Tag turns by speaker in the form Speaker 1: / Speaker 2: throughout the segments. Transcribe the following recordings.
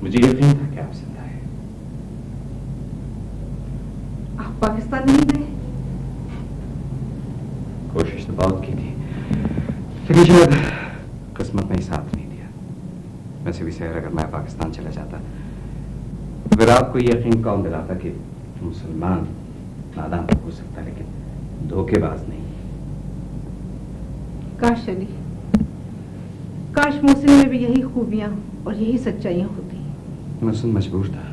Speaker 1: मुझे यकीन था कि आप जिंदा हैं।
Speaker 2: आप पाकिस्तान नहीं गए?
Speaker 1: कोशिश तो बहुत की थी, लेकिन शायद किस्मत ने साथ नहीं दिया। वैसे भी शहर अगर मैं पाकिस्तान चला जाता तो फिर आपको यकीन कौन दिलाता कि मुसलमान नादान तो हो सकता लेकिन धोखेबाज नहीं।
Speaker 2: काश अली, काश मोहसिन में भी यही खूबियां और यही सच्चाइयां होती।
Speaker 1: मोहसिन मजबूर था,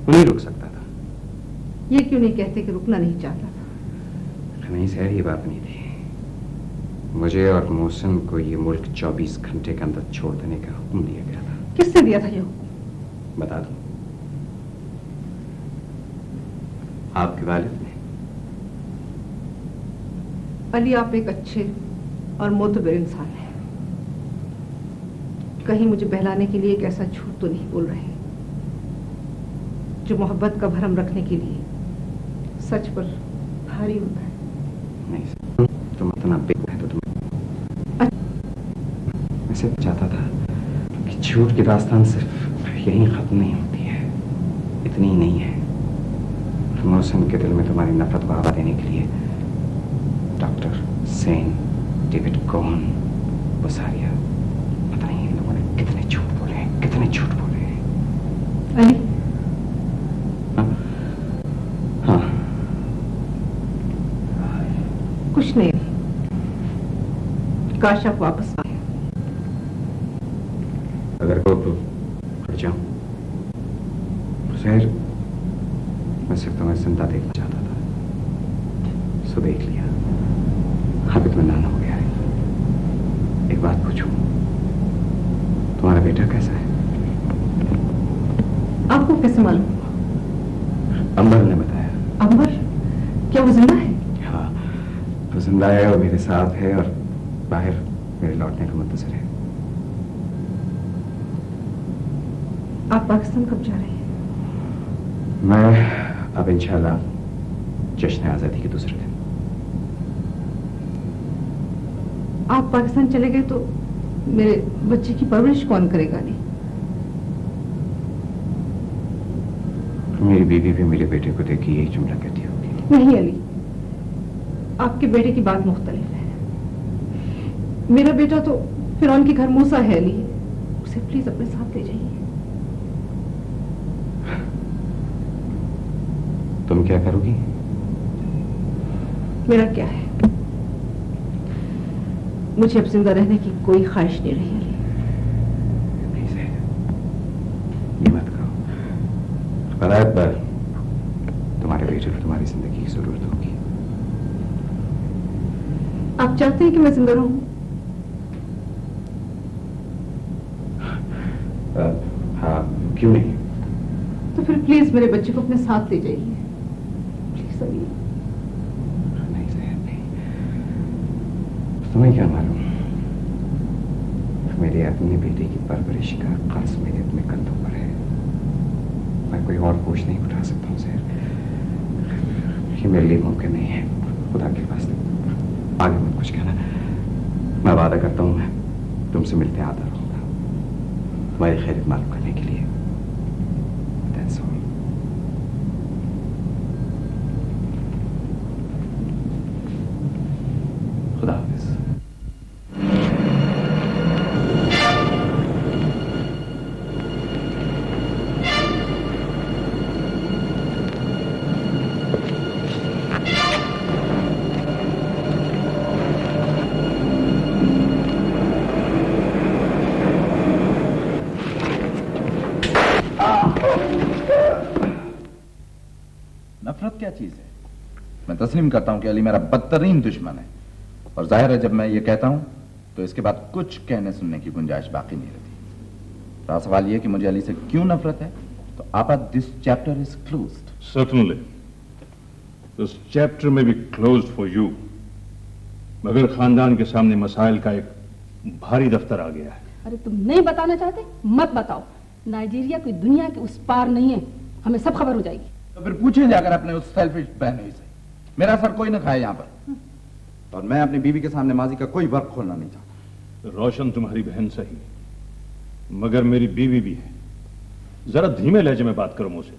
Speaker 1: वो नहीं रुक सकता था।
Speaker 2: ये क्यों नहीं कहते कि रुकना नहीं चाहता था?
Speaker 1: नहीं सर, ये बात नहीं थी। मुझे और मोहसिन को ये मुल्क 24 घंटे के अंदर छोड़ देने का हुक्म दिया गया था।
Speaker 2: किसने दिया था ये हुक्म?
Speaker 1: बता दूं, आपके वालिद ने।
Speaker 2: अली, आप एक अच्छे और मोतबर इंसान हैं। कहीं मुझे बहलाने के लिए एक ऐसा झूठ तो नहीं बोल रहे जो मोहब्बत का भरम रखने के लिए सच पर भारी होता है?
Speaker 1: नहीं सर, तुम इतना बेवकूफ है तो तुम्हें मैं सिर्फ चाहता था कि झूठ की दास्तान सिर्फ यहीं खत्म नहीं होती है, इतनी ही नहीं है। मोहसिन के दिल में तुम्हारी नफरत को हवा देने के लिए डॉक्टर सेन, डेविड कोहन, बुसारिया, पता नहीं इन लोगों ने कितने झूठ बोले हैं, कितने झूठ बोले हैं।
Speaker 2: अली,
Speaker 1: हाँ,
Speaker 2: कुछ नहीं। काश आप वापस आए।
Speaker 1: अगर को हट जाऊं खैर, मैं सिर्फ तुम्हें जिंदा देखना चाहता था, सो देख लिया। अब इत्मीनान हो गया है। एक बात पूछूं, तुम्हारा बेटा कैसा है?
Speaker 2: आपको कैसे मालूम?
Speaker 1: अंबर ने बताया।
Speaker 2: अंबर? क्या वो जिंदा है?
Speaker 1: हाँ, वो जिंदा है और मेरे साथ है और बाहर मेरे लौटने का मुंतज़िर है।
Speaker 2: आप पाकिस्तान कब जा रहे हैं?
Speaker 1: मैं अब इंशाल्लाह जश्न आज़ादी के दूसरे दिन।
Speaker 2: आप पाकिस्तान चले गए तो मेरे बच्चे की परवरिश कौन करेगा? नहीं,
Speaker 1: मेरी बीवी भी मेरे बेटे को देखी यही जुमला कहती होगी।
Speaker 2: नहीं अली, आपके बेटे की बात मुख्तलिफ है। मेरा बेटा तो फिरौन के घर मूसा है अली, उसे प्लीज अपने साथ ले जाइए।
Speaker 1: तुम क्या करोगी?
Speaker 2: मेरा क्या है, मुझे अब जिंदा रहने की कोई ख्वाहिश नहीं रही अली।
Speaker 1: नहीं सर, ये मत करो। बरात पर तुम्हारे बेटे को तुम्हारी जिंदगी की जरूरत होगी।
Speaker 2: आप चाहते हैं कि मैं जिंदा रहूं?
Speaker 1: हाँ, क्यों नहीं?
Speaker 2: तो फिर प्लीज मेरे बच्चे को अपने साथ ले जाइए, प्लीज अली।
Speaker 1: नहीं सर, नहीं। तुम्हें क्या मालूम, मेरे अपने बेटे की परवरिश का कर्ज मेरे अपने कंधों पर है। मैं कोई और बोझ नहीं उठा सकता हूँ सर, ये मेरे लिए मुमकिन नहीं है। खुदा के वास्ते आगे मत कुछ कहना। मैं वादा करता हूँ मैं तुमसे मिलते आता रहूंगा, तुम्हारी खैरियत मालूम करने के लिए। That's all. खुदा हाफिज।
Speaker 3: नफरत क्या चीज है? मैं तस्लीम करता हूं कि अली मेरा बदतरीन दुश्मन है, और जाहिर है जब मैं ये कहता हूं तो इसके बाद कुछ कहने सुनने की गुंजाइश बाकी नहीं रहती। तो सवाल ये कि मुझे अली से क्यों नफरत है, तो आपा this chapter is closed.
Speaker 4: Certainly. This chapter may be closed for you. मगर खानदान के सामने मसाइल का एक भारी दफ्तर आ गया है।
Speaker 5: अरे तुम नहीं बताना चाहते, मत बताओ। नाइजीरिया कोई दुनिया के उस पार नहीं है, हमें सब खबर हो जाएगी।
Speaker 3: तो फिर पूछे जाकर अपने उस सेल्फिश बहनोई से। मेरा सर कोई न खाए यहाँ पर, और मैं अपनी बीवी के सामने माजी का कोई वर्क खोलना नहीं चाहता।
Speaker 4: रोशन तुम्हारी बहन सही, मगर मेरी बीवी भी है, जरा धीमे लहजे में बात करो मुझसे।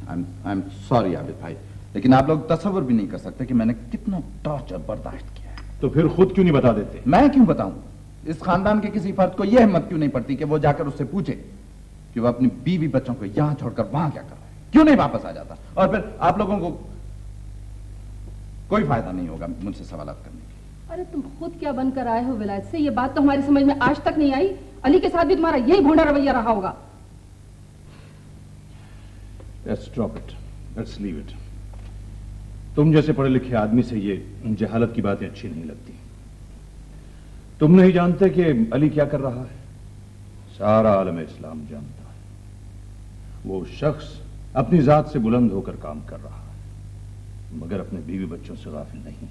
Speaker 3: आई एम सॉरी आबिद भाई, लेकिन आप लोग तसव्वुर भी नहीं कर सकते कि मैंने कितना टॉर्चर बर्दाश्त किया है।
Speaker 4: तो फिर खुद क्यों नहीं बता देते?
Speaker 3: मैं क्यों बताऊं? इस खानदान के किसी फर्द को यह हिम्मत क्यों नहीं पड़ती कि वो जाकर उससे पूछे कि वो अपनी बीवी बच्चों को यहां छोड़कर वहां क्या कर रहा है? क्यों नहीं वापस आ जाता? और फिर आप लोगों को कोई फायदा नहीं होगा मुझसे सवालात करने की।
Speaker 5: अरे तुम खुद क्या बनकर आए हो विलायत से? ये बात तो हमारी समझ में आज तक नहीं आई। अली के साथ भी तुम्हारा यही भोंडा रवैया रहा होगा।
Speaker 4: Let's drop it. Let's leave it. तुम जैसे पढ़े लिखे आदमी से ये जहालत की बातें अच्छी नहीं लगती। तुम नहीं जानते कि अली क्या कर रहा है? सारा आलम इस्लाम जानता है। वो शख्स अपनी जात से बुलंद होकर काम कर रहा है, मगर अपने बीवी बच्चों से गाफिल नहीं।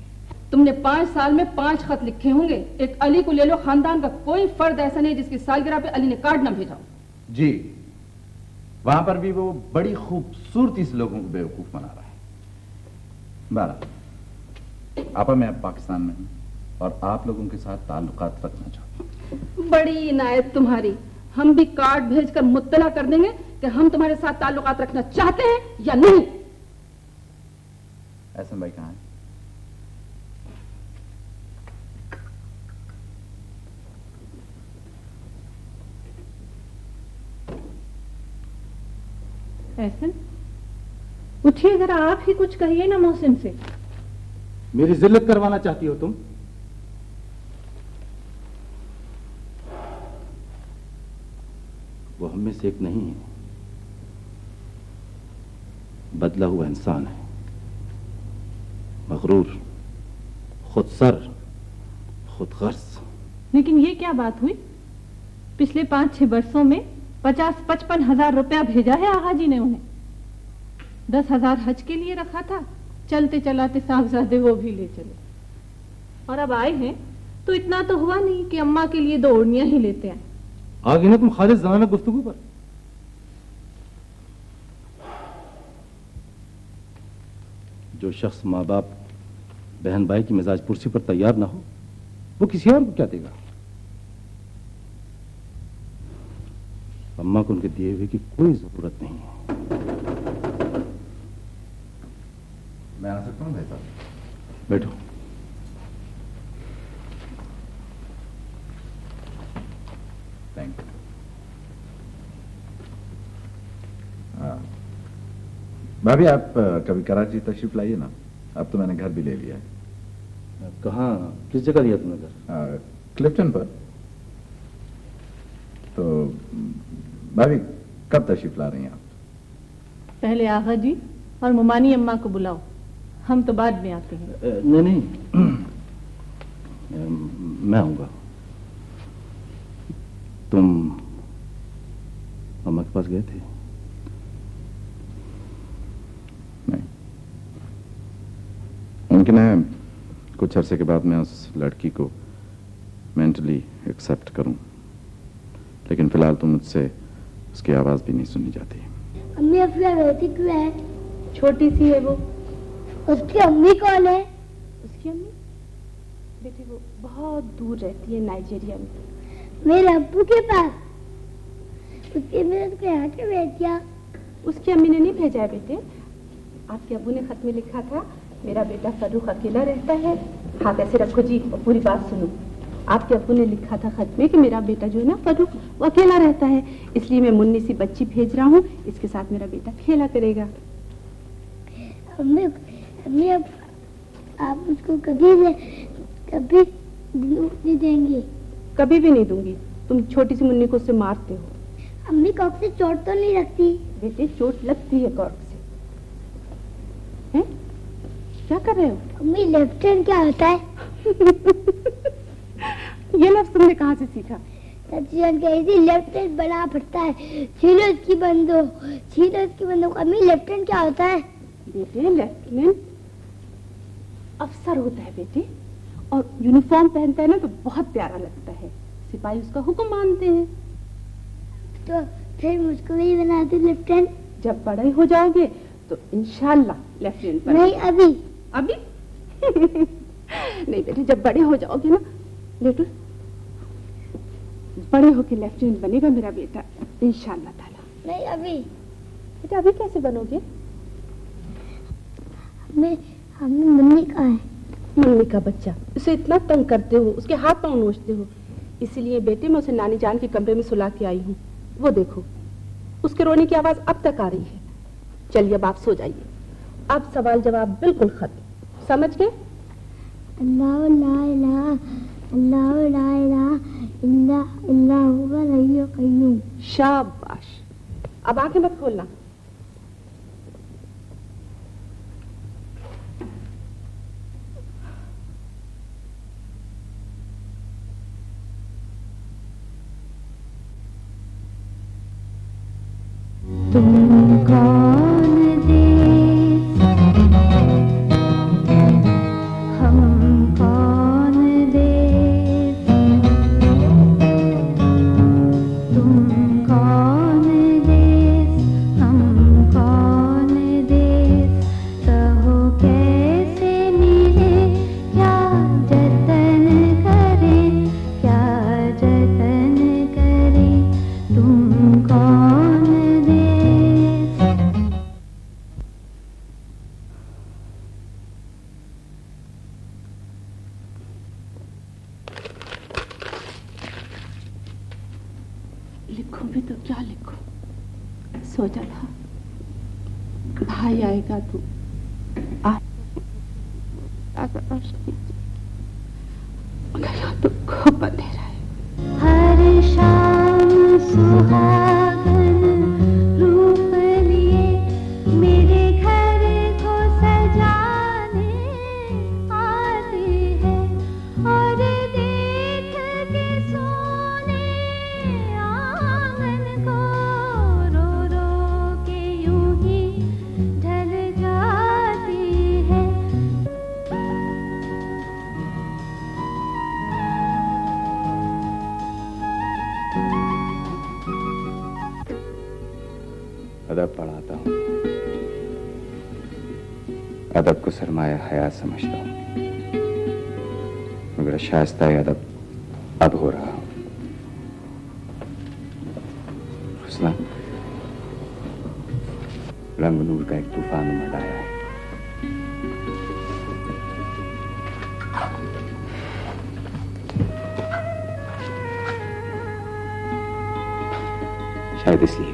Speaker 5: तुमने 5 साल में 5 खत लिखे होंगे। एक अली को ले लो, खानदान का कोई फर्द ऐसा नहीं जिसकी सालगिरह पे अली ने कार्ड न भेजा हो।
Speaker 3: जी, वहां पर भी वो बड़ी खूबसूरती से लोगों को बेवकूफ बना रहा है। आपा, मैं अब पाकिस्तान में हूं और आप लोगों के साथ ताल्लुकात रखना चाहता हूं।
Speaker 5: बड़ी इनायत तुम्हारी। हम भी कार्ड भेजकर मुत्तला कर देंगे कि हम तुम्हारे साथ ताल्लुकात रखना चाहते हैं या नहीं।
Speaker 3: एहसन भाई कहां है?
Speaker 2: एहसन, उठिए जरा, आप ही कुछ कहिए ना मोहसिन से।
Speaker 1: मेरी जिल्लत करवाना चाहती हो तुम? वो हम में से एक नहीं है, बदला हुआ इंसान है, मगरूर, खुदसर, खुदगर्ज।
Speaker 2: लेकिन ये क्या बात हुई? पिछले 5-6 वर्षों में 50-55 हजार रुपया भेजा है आगा जी ने उन्हें। 10,000 हज के लिए रखा था, चलते चलाते साहबजादे वो भी ले चले। और अब आए हैं तो इतना तो हुआ नहीं कि अम्मा के लिए 2 ओढ़नियां ही लेते हैं।
Speaker 1: आगे ना तुम खालिद ज़माना गुफ्तगू पर। जो शख्स माँ बाप बहन भाई की मिजाज पुरसी पर तैयार ना हो, वो किसी और को क्या देगा? अम्मा को उनके दिए हुए की कोई जरूरत नहीं है।
Speaker 3: मैं आ सकता हूं भाई साहब?
Speaker 1: बैठो।
Speaker 3: Thank you. भाभी, आप कभी कराची तशरीफ लाइए ना। अब तो मैंने घर भी ले लिया है।
Speaker 1: कहाँ, किस जगह लिया तुमने घर?
Speaker 3: क्लिफ्टन पर। तो भाभी, कब तशरीफ ला रही हैं आप?
Speaker 2: पहले आगा जी और मुमानी अम्मा को बुलाओ, हम तो बाद में आते हैं।
Speaker 1: नहीं नहीं, मैं आऊंगा। तुम अम्मा के पास गए थे?
Speaker 3: नहीं, मुमकिन है कुछ अरसे के बाद मैं उस लड़की को मेंटली एक्सेप्ट करूं, लेकिन फिलहाल तो मुझसे उसकी आवाज भी नहीं सुनी जाती।
Speaker 6: अम्मी अफला रोती क्यों है?
Speaker 2: छोटी सी है वो।
Speaker 6: उसकी अम्मी कौन है?
Speaker 5: उसकी अम्मी बेटे वो बहुत दूर रहती है, नाइजीरिया में।
Speaker 6: मेरे अब्बू के पास। उसकी अम्मी ने उसको यहाँ क्यों भेज दिया?
Speaker 5: उसकी अम्मी ने नहीं भेजा है बेटे। आपके अब्बू ने खत में लिखा था, मेरा बेटा फर्रुख अकेला रहता है। हाथ ऐसे रखो जी और पूरी बात सुनो। आपके अब्बू ने लिखा था खत में कि मेरा बेटा जो है ना फर्रुख, वो अकेला रहता है, इसलिए मैं मुन्नी सी बच्ची भेज रहा हूँ, इसके साथ मेरा बेटा खेला करेगा।
Speaker 6: अम्मी अम्मी अब आप उसको कभी नहीं देंगी?
Speaker 5: कभी भी नहीं दूंगी। तुम छोटी सी मुन्नी को उससे मारते हो।
Speaker 6: अम्मी कॉक से चोट तो नहीं लगती?
Speaker 5: बेटे चोट लगती है कॉर्क से। हैं? क्या कर रहे हो?
Speaker 6: अम्मी लेफ्ट हैंड क्या होता है?
Speaker 5: ये लफ्ज तुमने कहाँ से सीखा?
Speaker 6: लेफ्ट हैंड बना पड़ता है, छीलो इसकी बंदूक। अम्मी लेफ्ट हैंड क्या होता है?
Speaker 5: बेटे लेफ्टिनेंट अफसर होता है बेटे, और यूनिफॉर्म पहनता है ना तो बहुत प्यारा लगता है। सिपाही उसका हुक्म मानते हैं।
Speaker 6: तो फिर मुझको भी बना दो लेफ्ट हैंड।
Speaker 5: जब बड़े हो जाओगे तो इंशाल्लाह लेफ्टिनेंट
Speaker 6: नहीं, अभी
Speaker 5: अभी नहीं बेटे, जब बड़े हो जाओगे ना, लेटो, बड़े होके लेफ्टिनेंट बनेगा मेरा बेटा। इंशाल्लाह ताला।
Speaker 6: नहीं अभी।
Speaker 5: बेटा अभी कैसे बनोगे?
Speaker 6: हमने मम्मी कहा है।
Speaker 5: मम्मी का बच्चा, उसे इतना तंग करते हो, उसके हाथ पांव नोचते हो, इसीलिए बेटे मैं उसे नानी जान के कमरे में सुला के आई हूँ। वो देखो उसके रोने की आवाज अब तक आ रही है। चलिए अब आप सो जाइए, अब सवाल जवाब बिल्कुल खत्म, समझ गए?
Speaker 6: अल्लाह ला इलाहा अल्लाह ला इलाहा इल्ला हुवल हय्युल कय्यूम।
Speaker 5: शाबाश, अब आंखें मत खोलना।
Speaker 6: तुम कौन देश हम कौन देश, तुम कौन देश हम कौन देश, कहो कैसे मिले क्या जतन करें, क्या जतन करें, तुम कौन देश।
Speaker 5: लिखो भी तो क्या लिखो, सोचा था भाई आएगा तो मगर यहाँ तो खूब अंधेरा है।
Speaker 6: हर शाम सुहागन रूप लिए मेरे घर को सजाने आते हैं, और देख के सोने आंगन को रो रो के यूं ही ढल जाती है।
Speaker 1: अदब पढ़ाता हूँ, अदब को सरमाया हयात समझता हूँ, मगर शाइस्ता अदब अब हो रहा हूँ। हुस्ना रंग नूर का एक तूफान उमड़ आया है। शायद इसलिए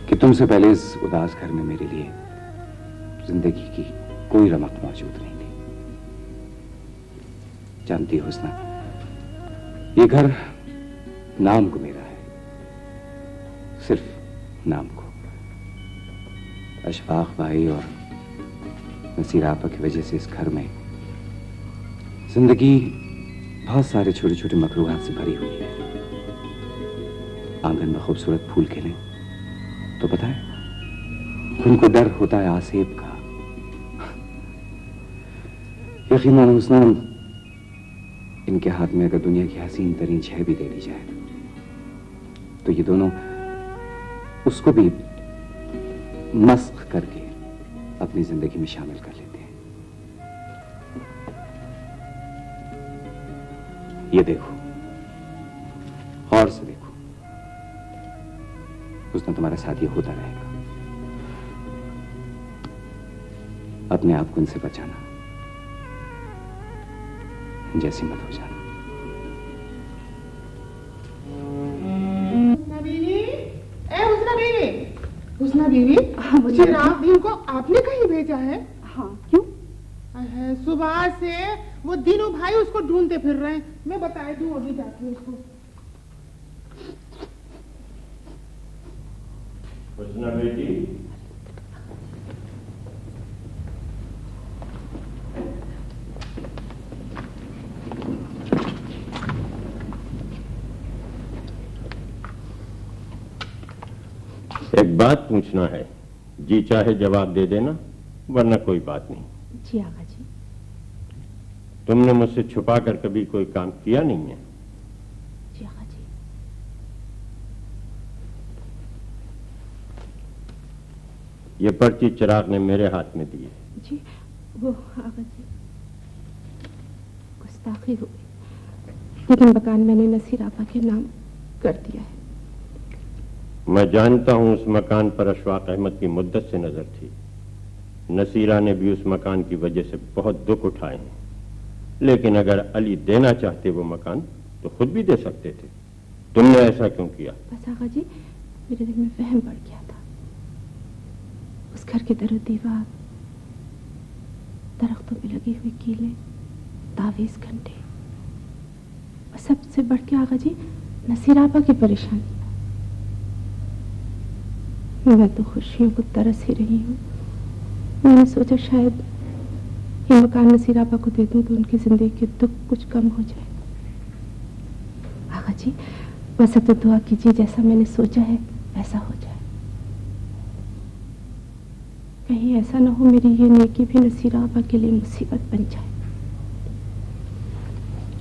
Speaker 1: कि तुमसे पहले इस उदास घर में मेरे लिए जिंदगी की कोई रमक मौजूद नहीं थी। जानती हो हुस्ना, ये घर नाम को मेरा है, सिर्फ नाम को। अशफाक भाई और नसीर आपा की वजह से इस घर में जिंदगी बहुत सारे छोटे छोटे मकरूहात से भरी हुई है। आंगन में खूबसूरत फूल खिले तो पता है उनको डर होता है आसेब का। यकीनन हुस्ना, इनके हाथ में अगर दुनिया की हसीन तरीन शय भी दे दी जाए तो ये दोनों उसको भी मस्क करके अपनी जिंदगी में शामिल कर लेते हैं। ये देखो, और से देखो, उसने तुम्हारा साथ ये होता रहेगा। अपने आप को इनसे बचाना, जैसी मत हो जाना।
Speaker 7: हुस्ना बीवी, चिराग दिन को आपने कहीं भेजा है?
Speaker 5: हाँ, क्यों?
Speaker 7: है, सुबह से वो दिनों भाई उसको ढूंढते फिर रहे हैं। मैं बताए दूं अभी जाके उसको।
Speaker 8: हुस्ना बेटी, एक बात पूछना है, जी चाहे जवाब दे देना, वरना कोई बात नहीं।
Speaker 5: जी आगा जी।
Speaker 8: तुमने मुझसे छुपा कर कभी कोई काम किया नहीं है?
Speaker 5: जी आगा जी।
Speaker 8: ये पर्ची चिराग ने मेरे हाथ में दी है।
Speaker 5: जी वो आगा जी, गुस्ताखी हुई, लेकिन मकान मैंने नसीर आपा के नाम कर दिया है।
Speaker 8: मैं जानता हूं उस मकान पर अशफाक अहमद की मुद्दत से नजर थी। नसीरा ने भी उस मकान की वजह से बहुत दुख उठाए हैं, लेकिन अगर अली देना चाहते वो मकान तो खुद भी दे सकते थे। तुमने ऐसा क्यों किया?
Speaker 5: बस आगा जी, मेरे दिल में वहम बढ़ गया था। उस घर के दर दीवार, दरख्तों पे लगी हुई कीले, तावीज घंटे, और सबसे बढ़ के आगा जी नसीर आपा की परेशानी। मैं तो खुशियों को तरस ही रही हूँ। मैंने सोचा शायद ये मकान नसीर आपा को दे दूं तो उनकी जिंदगी के दुख कुछ कम हो जाए। आगा जी बस अब तो दुआ कीजिए जैसा मैंने सोचा है वैसा हो जाए। कहीं ऐसा ना हो मेरी ये नेकी भी नसीर आपा के लिए मुसीबत बन जाए।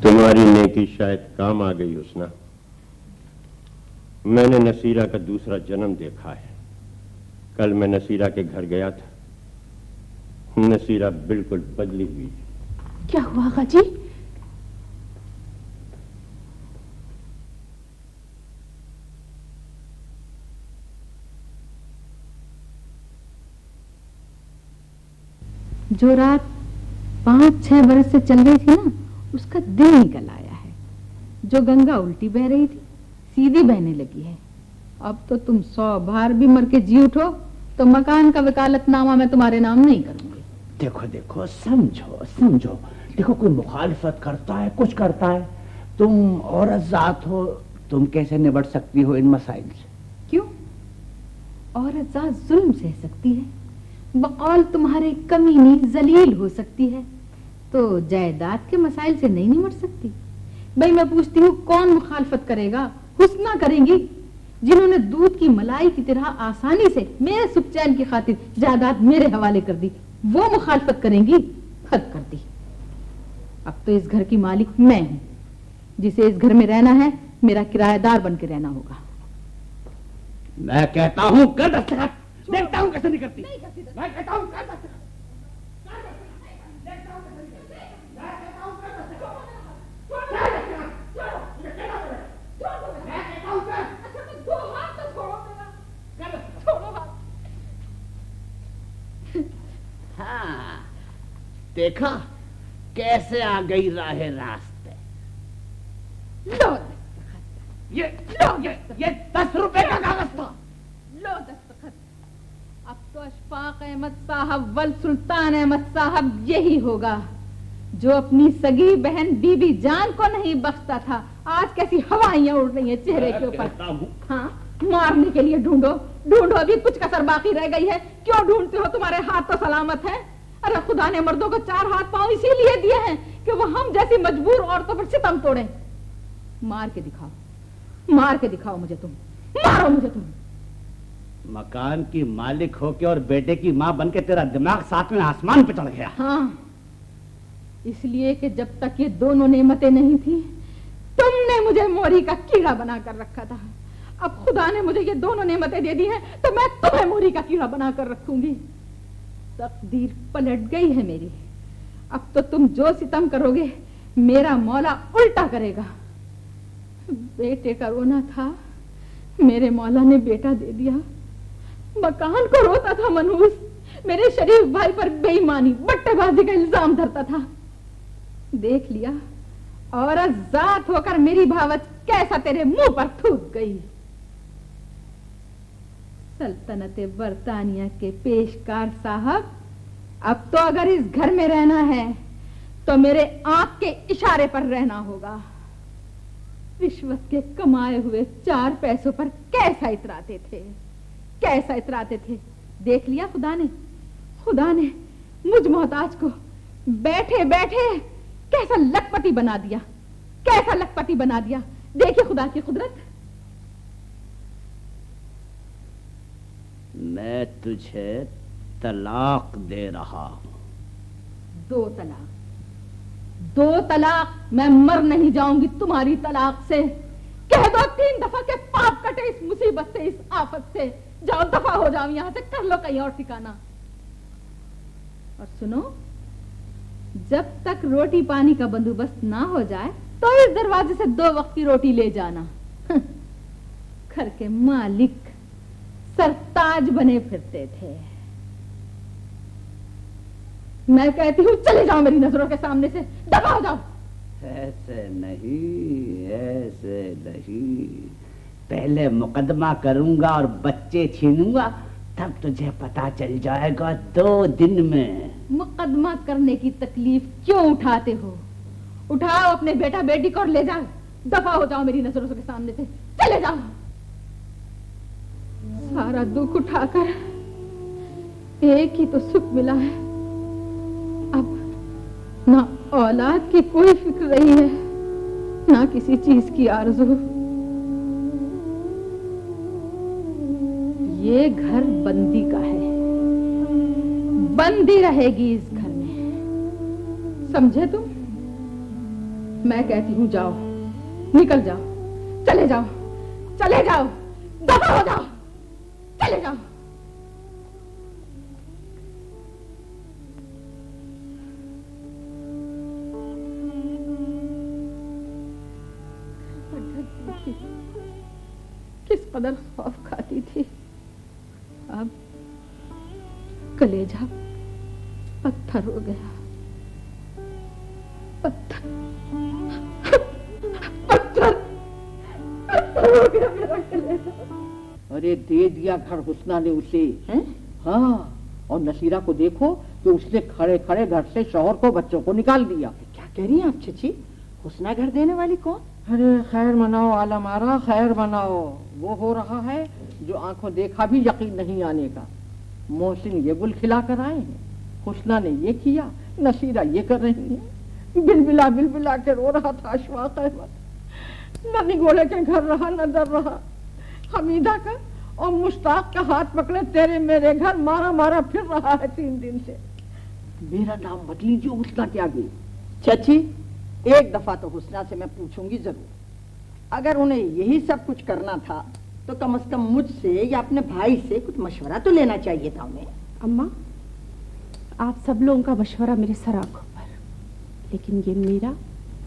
Speaker 8: तुम्हारी नेकी शायद काम आ गई हुस्ना। मैंने नसीरा का दूसरा जन्म देखा है। कल मैं नसीरा के घर गया था। नसीरा बिल्कुल बदली हुई।
Speaker 5: क्या हुआ आगा जी? जो रात 5-6 बरस से चल रही थी ना, उसका दिन निकल आया है। जो गंगा उल्टी बह रही थी सीधी बहने लगी है। अब तो तुम 100 बार भी मर के जी उठो तो मकान का वकालतनामा मैं तुम्हारे नाम नहीं करूंगी।
Speaker 9: देखो देखो, समझो समझो। देखो कोई मुखालफत करता है, कुछ करता है, तुम औरत जात हो, तुम कैसे निबट सकती हो इन मसाइल से?
Speaker 5: क्यों? औरत जात जुल्म सह सकती है, बकौल तुम्हारे कमीनी जलील हो सकती है, तो जायदाद के मसाइल से नहीं निमट सकती? भाई मैं पूछती हूँ कौन मुखालफत करेगा? हुस्ना करेंगी, जिन्होंने दूध की मलाई की तरह आसानी से मेरे सुख चैन की खातिर जायदाद मेरे हवाले कर दी, वो मुखालफत करेंगी? हद कर दी। अब तो इस घर की मालिक मैं हूं। जिसे इस घर में रहना है मेरा किराएदार बन के रहना होगा।
Speaker 9: मैं कहता हूँ कर दस्तखत, देखता हूँ कैसे नहीं करती। मैं कहता हूँ कर दस्तखत। हाँ, देखा कैसे आ गई राहे रास्ते।
Speaker 5: लो
Speaker 9: ये 10 रुपए का कागज था।
Speaker 5: लो दस्तखत। अब तो अशफाक अहमद साहब वल सुल्तान अहमद साहब यही होगा जो अपनी सगी बहन बीबी जान को नहीं बख्शता था। आज कैसी हवाइयां उड़ रही हैं चेहरे के ऊपर। हाँ, मारने के लिए ढूंढो ढूंढो, अभी कुछ कसर बाकी रह गई है। क्यों ढूंढते हो? तुम्हारे हाथ तो सलामत है। अरे खुदा ने मर्दों को 4 हाथ पांव इसीलिए दिए हैं कि वो हम जैसी मजबूर औरतों पर सितम तोड़े। मार के दिखाओ, मार के दिखाओ मुझे तुम, मारो मुझे तुम।
Speaker 9: मकान की मालिक होके और बेटे की माँ बनके तेरा दिमाग साथ में आसमान पे चढ़ गया।
Speaker 5: हाँ, इसलिए कि जब तक ये दोनों नेमतें नहीं थी तुमने मुझे मोरी का कीड़ा बनाकर रखा था। अब खुदा ने मुझे ये दोनों नेमतें दे दी हैं तो मैं तुम्हें मोरी का कीड़ा बनाकर रखूंगी। तकदीर पलट गई है मेरी। अब तो तुम जो सितम करोगे मेरा मौला उल्टा करेगा। बेटे का रोना था, मेरे मौला ने बेटा दे दिया। मकान को रोता था मनहूस, मेरे शरीफ भाई पर बेईमानी बट्टेबाजी का इल्जाम धरता था। देख लिया, औरत जात होकर मेरी भावच कैसा तेरे मुंह पर थूक गई। सल्तनत बरतानिया के पेशकार साहब, अब तो अगर इस घर में रहना है तो मेरे आंख के इशारे पर रहना होगा। रिश्वत के कमाए हुए 4 पैसों पर कैसा इतराते थे, कैसा इतराते थे। देख लिया खुदा ने मुझ मोहताज को बैठे बैठे कैसा लखपति बना दिया, कैसा लखपति बना दिया। देखिए खुदा की कुदरत।
Speaker 9: मैं तुझे तलाक दे रहा हूं।
Speaker 5: 2 तलाक, 2 तलाक। मैं मर नहीं जाऊंगी तुम्हारी तलाक से। कह दो 3 दफा के पाप कटे इस मुसीबत से, इस आफत से। जाओ, दफा हो जाओ यहां से, कर लो कहीं और ठिकाना। और सुनो, जब तक रोटी पानी का बंदोबस्त ना हो जाए तो इस दरवाजे से 2 वक्त की रोटी ले जाना। घर के मालिक
Speaker 2: सरताज बने फिरते थे। मैं कहती हूँ चले जाओ मेरी नजरों के सामने से, दबा हो जाओ।
Speaker 9: ऐसे नहीं, ऐसे नहीं। पहले मुकदमा करूंगा और बच्चे छीनूंगा, तब तुझे पता चल जाएगा 2 दिन में।
Speaker 2: मुकदमा करने की तकलीफ क्यों उठाते हो? उठाओ अपने बेटा बेटी को और ले जाओ। दफा हो जाओ मेरी नजरों के सामने से, चले जाओ। सारा दुख उठाकर एक ही तो सुख मिला है। अब ना औलाद की कोई फिक्र रही है, ना किसी चीज की आरज़ू। ये घर बंदी का है, बंदी रहेगी इस घर में, समझे तुम? मैं कहती हूँ जाओ, निकल जाओ, चले जाओ, चले जाओ, दफा हो जाओ, चले जाओ। किस कदर खौफ खाती थी, अब कलेजा पत्थर हो गया। पत्थर हो गया मेरा कलेजा।
Speaker 10: अरे दे दिया घर हुस्ना ने उसे, हैं? हाँ, और नसीरा को देखो कि उसने खड़े खड़े घर से शौहर को बच्चों को निकाल दिया। क्या कह रही हैं आप चची? हुस्ना घर देने वाली कौन? अरे खैर मनाओ आलम आरा, खैर मनाओ। वो हो रहा है जो आंखों देखा भी यकीन नहीं आने का। मोहसिन ये गुल खिला कर आए हैं, हुस्ना ने ये किया, नसीरा ये कर रही है। बिलबिला बिलबिला के रो रहा था अशफाक अहमद। न निगोले के घर रहा न दर रहा। हमीदा का और मुश्ताक का हाथ पकड़े तेरे मेरे घर मारा मारा फिर रहा है 3 दिन से। मेरा नाम मत लीजिए हुस्ना के आगे। चाची, एक दफा तो हुस्ना से मैं पूछूंगी जरूर। अगर उन्हें यही सब कुछ करना था तो कम से कम मुझसे या अपने भाई से कुछ मशवरा तो लेना चाहिए था उन्हें।
Speaker 5: अम्मा, आप सब लोगों का मशवरा मेरे सर आंखों पर, लेकिन ये मेरा,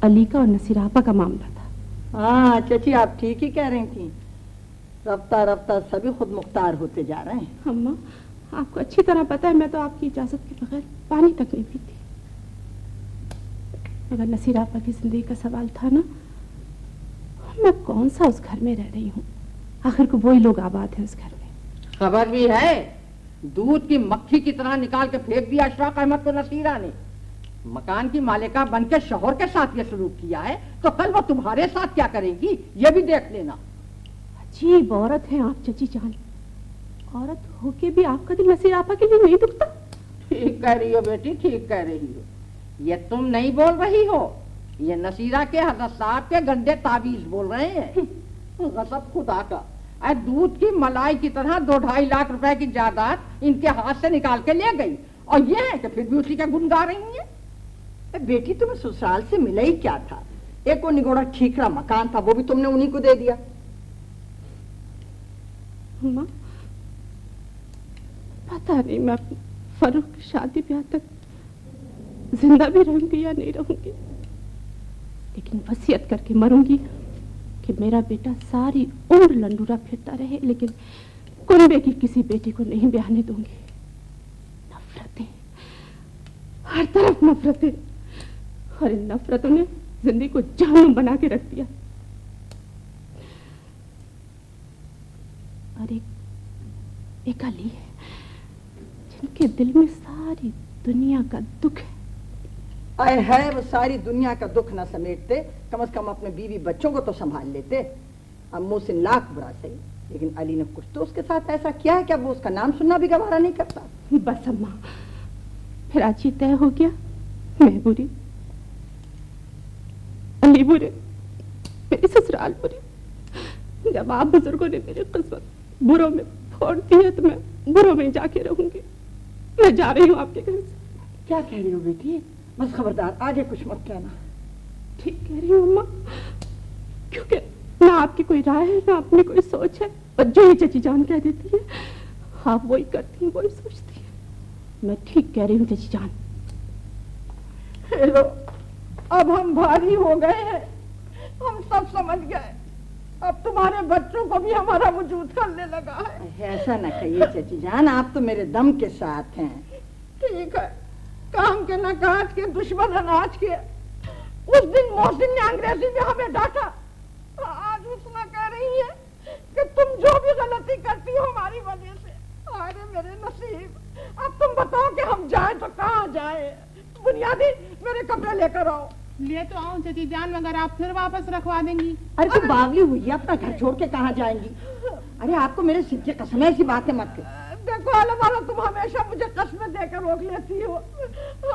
Speaker 5: अली का और नसीरा आपा का मामला था।
Speaker 10: हाँ चाची, आप ठीक ही कह रही थी। रफ्ता रफ्ता सभी खुद मुख्तार होते जा रहे हैं।
Speaker 5: अम्मा, आपको अच्छी तरह पता है मैं तो आपकी इजाजत के बगैर पानी तक नहीं पीती। अगर नसीरा आपा की जिंदगी का सवाल था ना, मैं कौन सा उस घर में रह रही हूँ? आखिर को वही लोग आबाद हैं उस घर में।
Speaker 10: खबर भी है, दूध की मक्खी की तरह निकाल के फेंक दिया अशफाक अहमद को नसीरा ने। मकान की मालिका बनके शौहर के साथ ये सलूक किया है, तो कल वो तुम्हारे साथ क्या करेगी ये भी देख लेना।
Speaker 5: अजीब औरत है आप चची जान। औरत होके भी आपका दिल नसीरा आपा के लिए नहीं दुखता?
Speaker 10: ठीक कह रही हो बेटी, ठीक कह रही हो। ये तुम नहीं बोल रही हो, ये नसीरा के हजरत साहब के गंदे ताबीज बोल रहे हैं। गजब खुदा का। दूध की मलाई की तरह 2-2.5 लाख रुपए की जायदाद इनके हाथ से निकाल के ले गई, और ये है कि फिर भी उसी का गुण गा रही है। बेटी, तुम्हें ससुराल से मिला ही क्या था? एक वो निगोड़ा ठीकरा मकान था, वो भी तुमने उन्हीं को दे दिया।
Speaker 5: अम्मा, पता नहीं मैं फरूख की शादी ब्याह तक जिंदा भी रहूंगी या नहीं रहूंगी, लेकिन वसीयत करके मरूंगी कि मेरा बेटा सारी उम्र लंडूरा फिरता रहे, लेकिन कुनबे की किसी बेटी को नहीं ब्याहने दूंगी। नफरतें, हर तरफ नफरतें, और इन नफरतों ने जिंदगी को जहन्नुम बना के रख दिया। और एक अली है जिनके दिल में सारी दुनिया का दुख है।
Speaker 10: आए है, वो सारी दुनिया का दुख न समेटते, कम से कम अपने बीवी बच्चों को तो संभाल लेते। अम्मू से लाख बुरा सही, लेकिन अली ने कुछ तो उसके साथ ऐसा किया है कि अब वो उसका नाम सुनना भी गवारा नहीं करता।
Speaker 5: बस अम्मा, फिर आज ये तय हो गया, मैं बुरी, अली बुरे, मेरी ससुराल बुरी। जब आप बुजुर्गों ने मेरी किस्मत बुरों में फोड़ दी है तो मैं बुरों में जाके रहूंगी। मैं जा रही हूँ आपके घर से।
Speaker 10: क्या कह रही हो बेटी? बस खबरदार, आगे कुछ मत कहना।
Speaker 5: ठीक कह रही हूँ अम्मा, क्योंकि ना आपकी कोई राय है ना अपनी कोई सोच है, और जो ये चची जान कह देती है आप वही करती हैं, वही सोचती है। मैं ठीक कह रही हूँ चची जान।
Speaker 10: हेलो, अब हम भारी हो गए हैं, हम सब समझ गए। अब तुम्हारे बच्चों को भी हमारा वजूद करने लगा है।
Speaker 11: ऐसा न कहिए चाची जान, आप तो मेरे दम के साथ हैं।
Speaker 10: ठीक है, काम के न काज के दुश्मन अनाज के। उस दिन मोहसिन ने अंग्रेजी में हमें डांटा, आज उसने कह रही है कि तुम जो भी गलती करती हो हमारी वजह से। अरे मेरे नसीब, अब तुम बताओ कि हम जाए तो कहाँ जाए। बुनियादी मेरे कपड़े लेकर आओ।
Speaker 7: ले तो आओ चाची जान, मगर आप फिर वापस रखवा देंगी।
Speaker 11: अरे तुम बावली हुई है, अपना घर छोड़ के कहाँ जाएंगी? अरे आपको मेरे सिर की कसम है, ऐसी बातें मत कर।
Speaker 10: देखो अल्लाह वाला, तुम हमेशा मुझे कसमें देकर रोक लेती हो।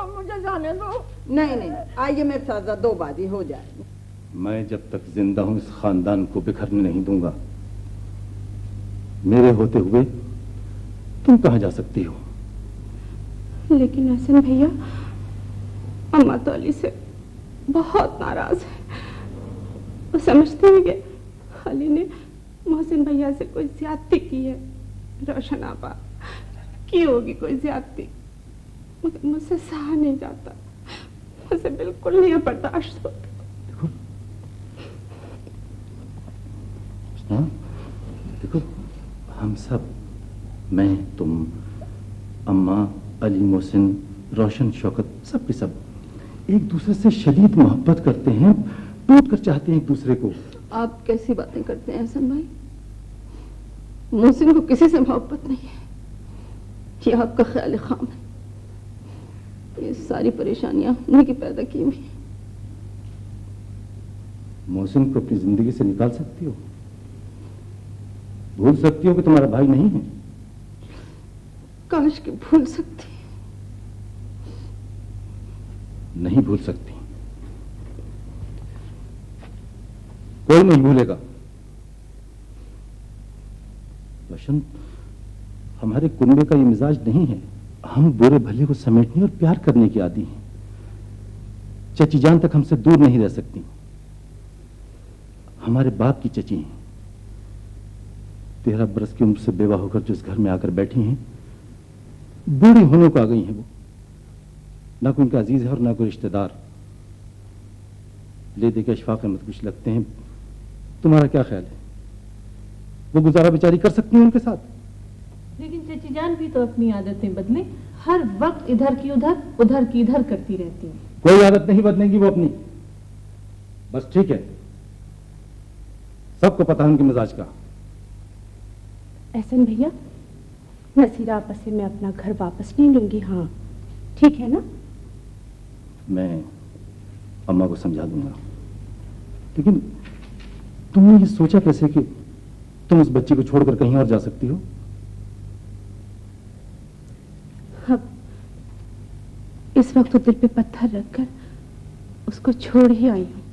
Speaker 10: मुझे जाने दो।
Speaker 11: नहीं नहीं, आइए मेरे साथ दो बाजी हो जाए।
Speaker 1: मैं जब तक जिंदा हूं इस खानदान को बिखरने नहीं दूंगा। मेरे होते हुए तुम कहां जा सकती हो?
Speaker 5: लेकिन हसन भैया, अम्मा तो अली से बहुत नाराज है। वो समझते हैं कि अली ने मोहसिन भैया से कोई ज्यादती की है। रोशन आपा की होगी कोई ज्यादती, मगर मुझसे सहा नहीं जाता, मुझसे बिल्कुल नहीं बर्दाश्त होता।
Speaker 1: देखो हम सब, मैं, तुम, अम्मा, अली, मोहसिन, रोशन, शौकत, सब के सब एक दूसरे से शदीद मोहब्बत करते हैं, टूट कर चाहते हैं एक दूसरे को।
Speaker 5: आप कैसी बातें करते हैं हसन भाई? मोहसिन को किसी से मोहब्बत नहीं है, ये आपका ख्याल खाम है। ये सारी परेशानियां उन्हीं की पैदा की हुई हैं।
Speaker 1: मोहसिन को अपनी जिंदगी से निकाल सकती हो? भूल सकती हो कि तुम्हारा भाई नहीं है?
Speaker 5: काश कि भूल सकती।
Speaker 1: नहीं भूल सकती, कोई नहीं भूलेगा। रोशन, हमारे कुनबे का ये मिजाज नहीं है। हम बुरे भले को समेटने और प्यार करने की आदी हैं। चची जान तक हमसे दूर नहीं रह सकती। हमारे बाप की चची हैं। 13 बरस की उम्र से बेवा होकर जो इस घर में आकर बैठी हैं, बूढ़ी होने को आ गई हैं। वो ना कोई उनका अजीज है और ना कोई रिश्तेदार। ले दे के अशफाक अहमद कुछ लगते हैं। तुम्हारा क्या ख्याल है? वो गुजारा बेचारी कर सकती है उनके साथ?
Speaker 2: लेकिन चची जान भी तो अपनी आदतें बदले, हर वक्त इधर की उधर की इधर करती रहती है।
Speaker 1: कोई आदत नहीं बदलेगी वो अपनी। बस ठीक है, सबको पता है उनके मिजाज का।
Speaker 5: एहसन भैया, नसीरा आपस से मैं अपना घर वापस नहीं लूंगी। हाँ ठीक है ना?
Speaker 1: मैं अम्मा को समझा दूंगा। लेकिन तुमने ये सोचा कैसे कि तुम उस बच्ची को छोड़कर कहीं और जा सकती हो?
Speaker 5: अब इस वक्त तो दिल पे पत्थर रखकर उसको छोड़ ही आई हूं।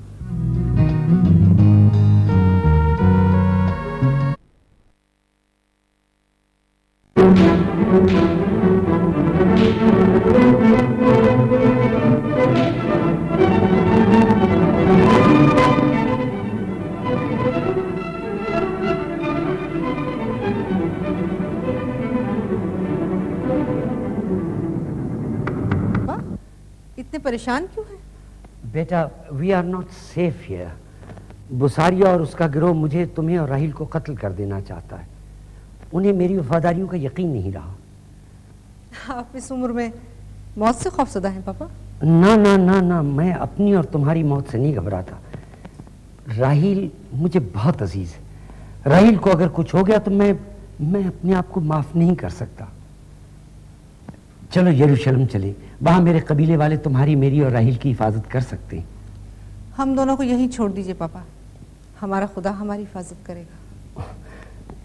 Speaker 10: इतने परेशान क्यों हैं?
Speaker 9: बेटा, we are not safe here. Busaria और उसका गिरोह मुझे, तुम्हें और राहिल को कत्ल कर देना चाहता है। उन्हें मेरी वफादारियों का यकीन नहीं रहा।
Speaker 10: आप इस उम्र में मौत से खौफजदा हैं पापा?
Speaker 9: ना ना ना ना, मैं अपनी और तुम्हारी मौत से नहीं घबराता। राहिल मुझे बहुत अजीज है। राहिल को अगर कुछ हो गया तो मैं अपने आप को माफ नहीं कर सकता। चलो यरूशलेम चले, वहां मेरे कबीले वाले तुम्हारी, मेरी और राहिल की हिफाजत कर सकते हैं।
Speaker 10: हम दोनों को यहीं छोड़ दीजिए पापा, हमारा खुदा हमारी हिफाजत करेगा।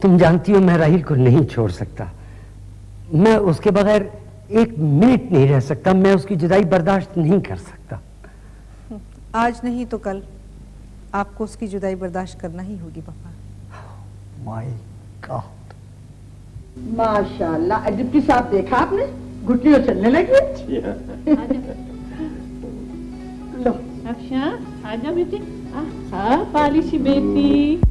Speaker 9: तुम जानती हो मैं राहिल को नहीं छोड़ सकता। मैं उसके बगैर एक मिनट नहीं रह सकता। मैं उसकी जुदाई बर्दाश्त नहीं कर सकता।
Speaker 10: आज नहीं तो कल आपको उसकी जुदाई बर्दाश्त करना ही होगी पापा।
Speaker 9: माय गॉड,
Speaker 11: माशाल्लाह। डिप्टी साहब, देखा आपने, घुटनियों चलने लगी। लो
Speaker 2: अच्छा, आजा बेटी। हाँ पालिशी बेटी।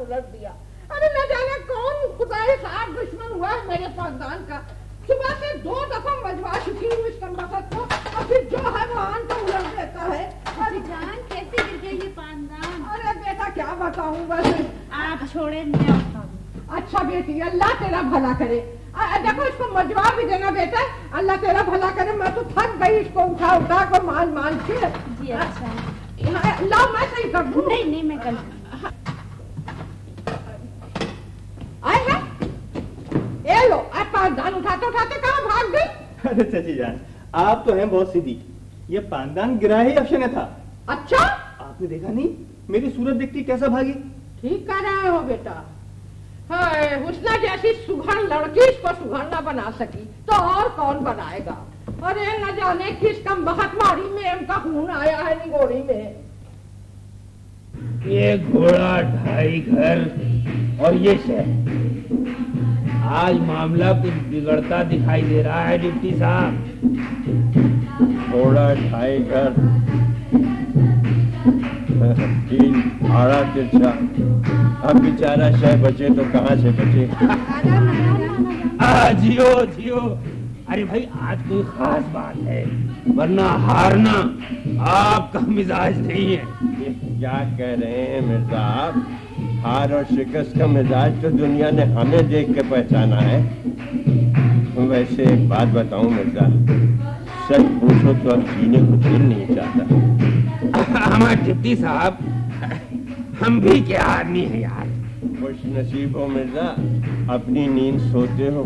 Speaker 10: उलट दिया। अरे न जाने कौन खुदाई साहब दुश्मन हुआ है मेरे खानदान का। सुबह से 2 दफा मजवा चुकी हूँ इस कमबख्त को, और फिर जो है वो आन तो उलट देता है।
Speaker 12: अरे जान कैसे गिर गई ये पानदान?
Speaker 10: अरे बेटा क्या बताऊँ, बस
Speaker 12: आप छोड़े, मैं उठाऊं।
Speaker 10: अच्छा बेटी, अल्लाह तेरा भला करे। देखो इसको मजवा भी देना बेटा, अल्लाह तेरा भला करे। मैं तो थक गई इसको उठा उठा को मान के।
Speaker 12: जी अच्छा।
Speaker 10: लाओ मैं सही कर दूं।
Speaker 12: नहीं मैं कर
Speaker 10: आए हैं, ये लो। आप पानदान उठाते उठाते कहाँ भाग गई?
Speaker 13: अरे चाची जान, आप तो हैं बहुत सीधी। ये पानदान गिरा ही अफशने था।
Speaker 10: अच्छा,
Speaker 13: आपने देखा नहीं मेरी सूरत देखती कैसा भागी?
Speaker 10: ठीक कर रहे हो बेटा। हाय, हुस्ना जैसी सुघड़ लड़की इसको सुघड़ ना बना सकी तो और कौन बनाएगा? अरे न जाने किस कमबख्त मारी में इनका खून आया है निगोड़ी में।
Speaker 14: ये घोड़ा 2.5 घर और ये शहर। आज मामला कुछ बिगड़ता दिखाई दे रहा है डिप्टी साहब।
Speaker 8: घोड़ा 2.5 घर, 3 भाड़ा तिरछा। अब बेचारा शह बचे तो कहाँ से बचे?
Speaker 14: जियो जियो। अरे भाई आज कोई खास बात है, वरना हारना आपका मिजाज नहीं है।
Speaker 8: ये क्या कह रहे हैं मिर्जा आप? हार और शिकस्त का मिजाज तो दुनिया ने हमें देख के पहचाना है। वैसे एक बात बताऊं मिर्जा, सच पूछो तो अब जीने को दिल नहीं चाहता।
Speaker 14: हमारे डिप्टी साहब, हम भी क्या आदमी हैं यार।
Speaker 8: खुश नसीब हो मिर्जा, अपनी नींद सोते हो,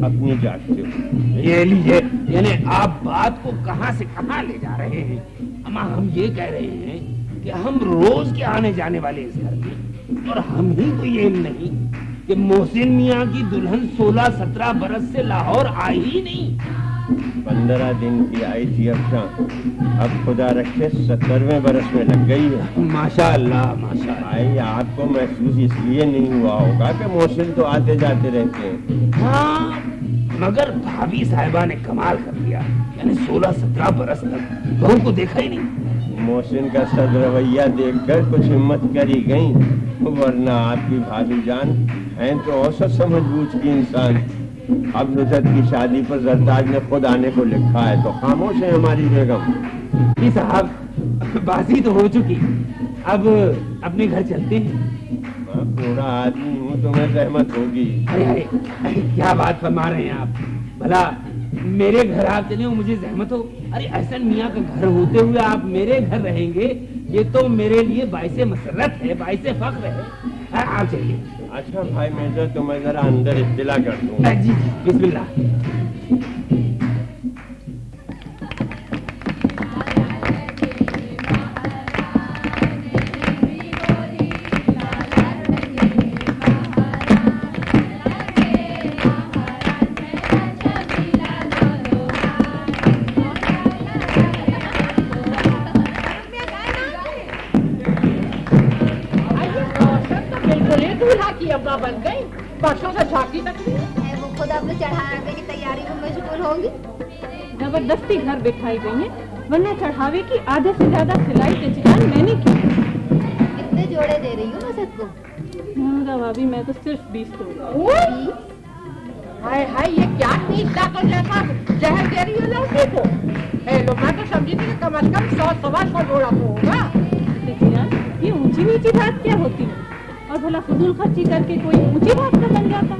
Speaker 8: अपनी जागते हो।
Speaker 14: ये लीजिए, यानी आप बात को कहां से कहां ले जा रहे हैं। हम ये कह रहे हैं कि हम रोज के आने जाने वाले इस घर में, और हम ही तो ये नहीं कि मोहसिन मियाँ की दुल्हन 16-17 बरस से लाहौर आई ही नहीं।
Speaker 8: 15 दिन की आई थी अफसा, अब खुदा रखे 70वें बरस में लग गई है।
Speaker 14: माशाअल्लाह माशाअल्लाह।
Speaker 8: भाई आपको महसूस इसलिए नहीं हुआ होगा कि मोहसिन तो आते जाते रहते हैं।
Speaker 14: हाँ, मगर भाभी साहिबा ने कमाल कर दिया, यानी 16-17 बरस तक बहू को देखा ही नहीं।
Speaker 8: मोहसिन का सद रवैया देखकर कुछ हिम्मत करी गई, वरना आपकी भाभी जान है तो औसत समझ बूझ की इंसान। अब नुसरत की शादी पर जरदाज ने खुद आने को लिखा है तो खामोश है हमारी बेगम।
Speaker 14: जी साहब, बाजी तो हो चुकी, अब अपने घर चलते हैं।
Speaker 8: मैं बूढ़ा आदमी हूँ, तुम्हें सहमत होगी।
Speaker 14: अरे क्या बात फरमा रहे हैं आप? भला मेरे घर आप चले हो मुझे जहमत हो? अरे एहसन मियाँ का घर होते हुए आप मेरे घर रहेंगे, ये तो मेरे लिए बाइसे मसरत है, बाइसे फख्र है। आप चलिए।
Speaker 8: अच्छा भाई मिर्जा, तो मैं जरा अंदर इत्तिला कर दूं।
Speaker 14: जी बिस्मिल्लाह।
Speaker 10: बन गई, परसों से झांकी तक
Speaker 12: वो खुद अपने चढ़ावे की तैयारी में मशगूल होंगी।
Speaker 2: जबरदस्ती घर बिठाई गई है, वरना चढ़ावे की आधे से ज्यादा सिलाई के इंतजाम मैंने की।
Speaker 12: कितने जोड़े दे रही हूँ मैं सबको?
Speaker 2: भाभी मैं तो सिर्फ 20 तोड़।
Speaker 10: हाय हाय, ये क्या तीसरा कर जैसा जहर दे रही है लड़की को। लो, मैं तो समझी थी कि कम से कम 100-125 जोड़ा तो होगा।
Speaker 2: ये ऊंची नीची बात क्या होती है? और भला फजूल खर्ची करके कोई ऊंची बात का बन जाता।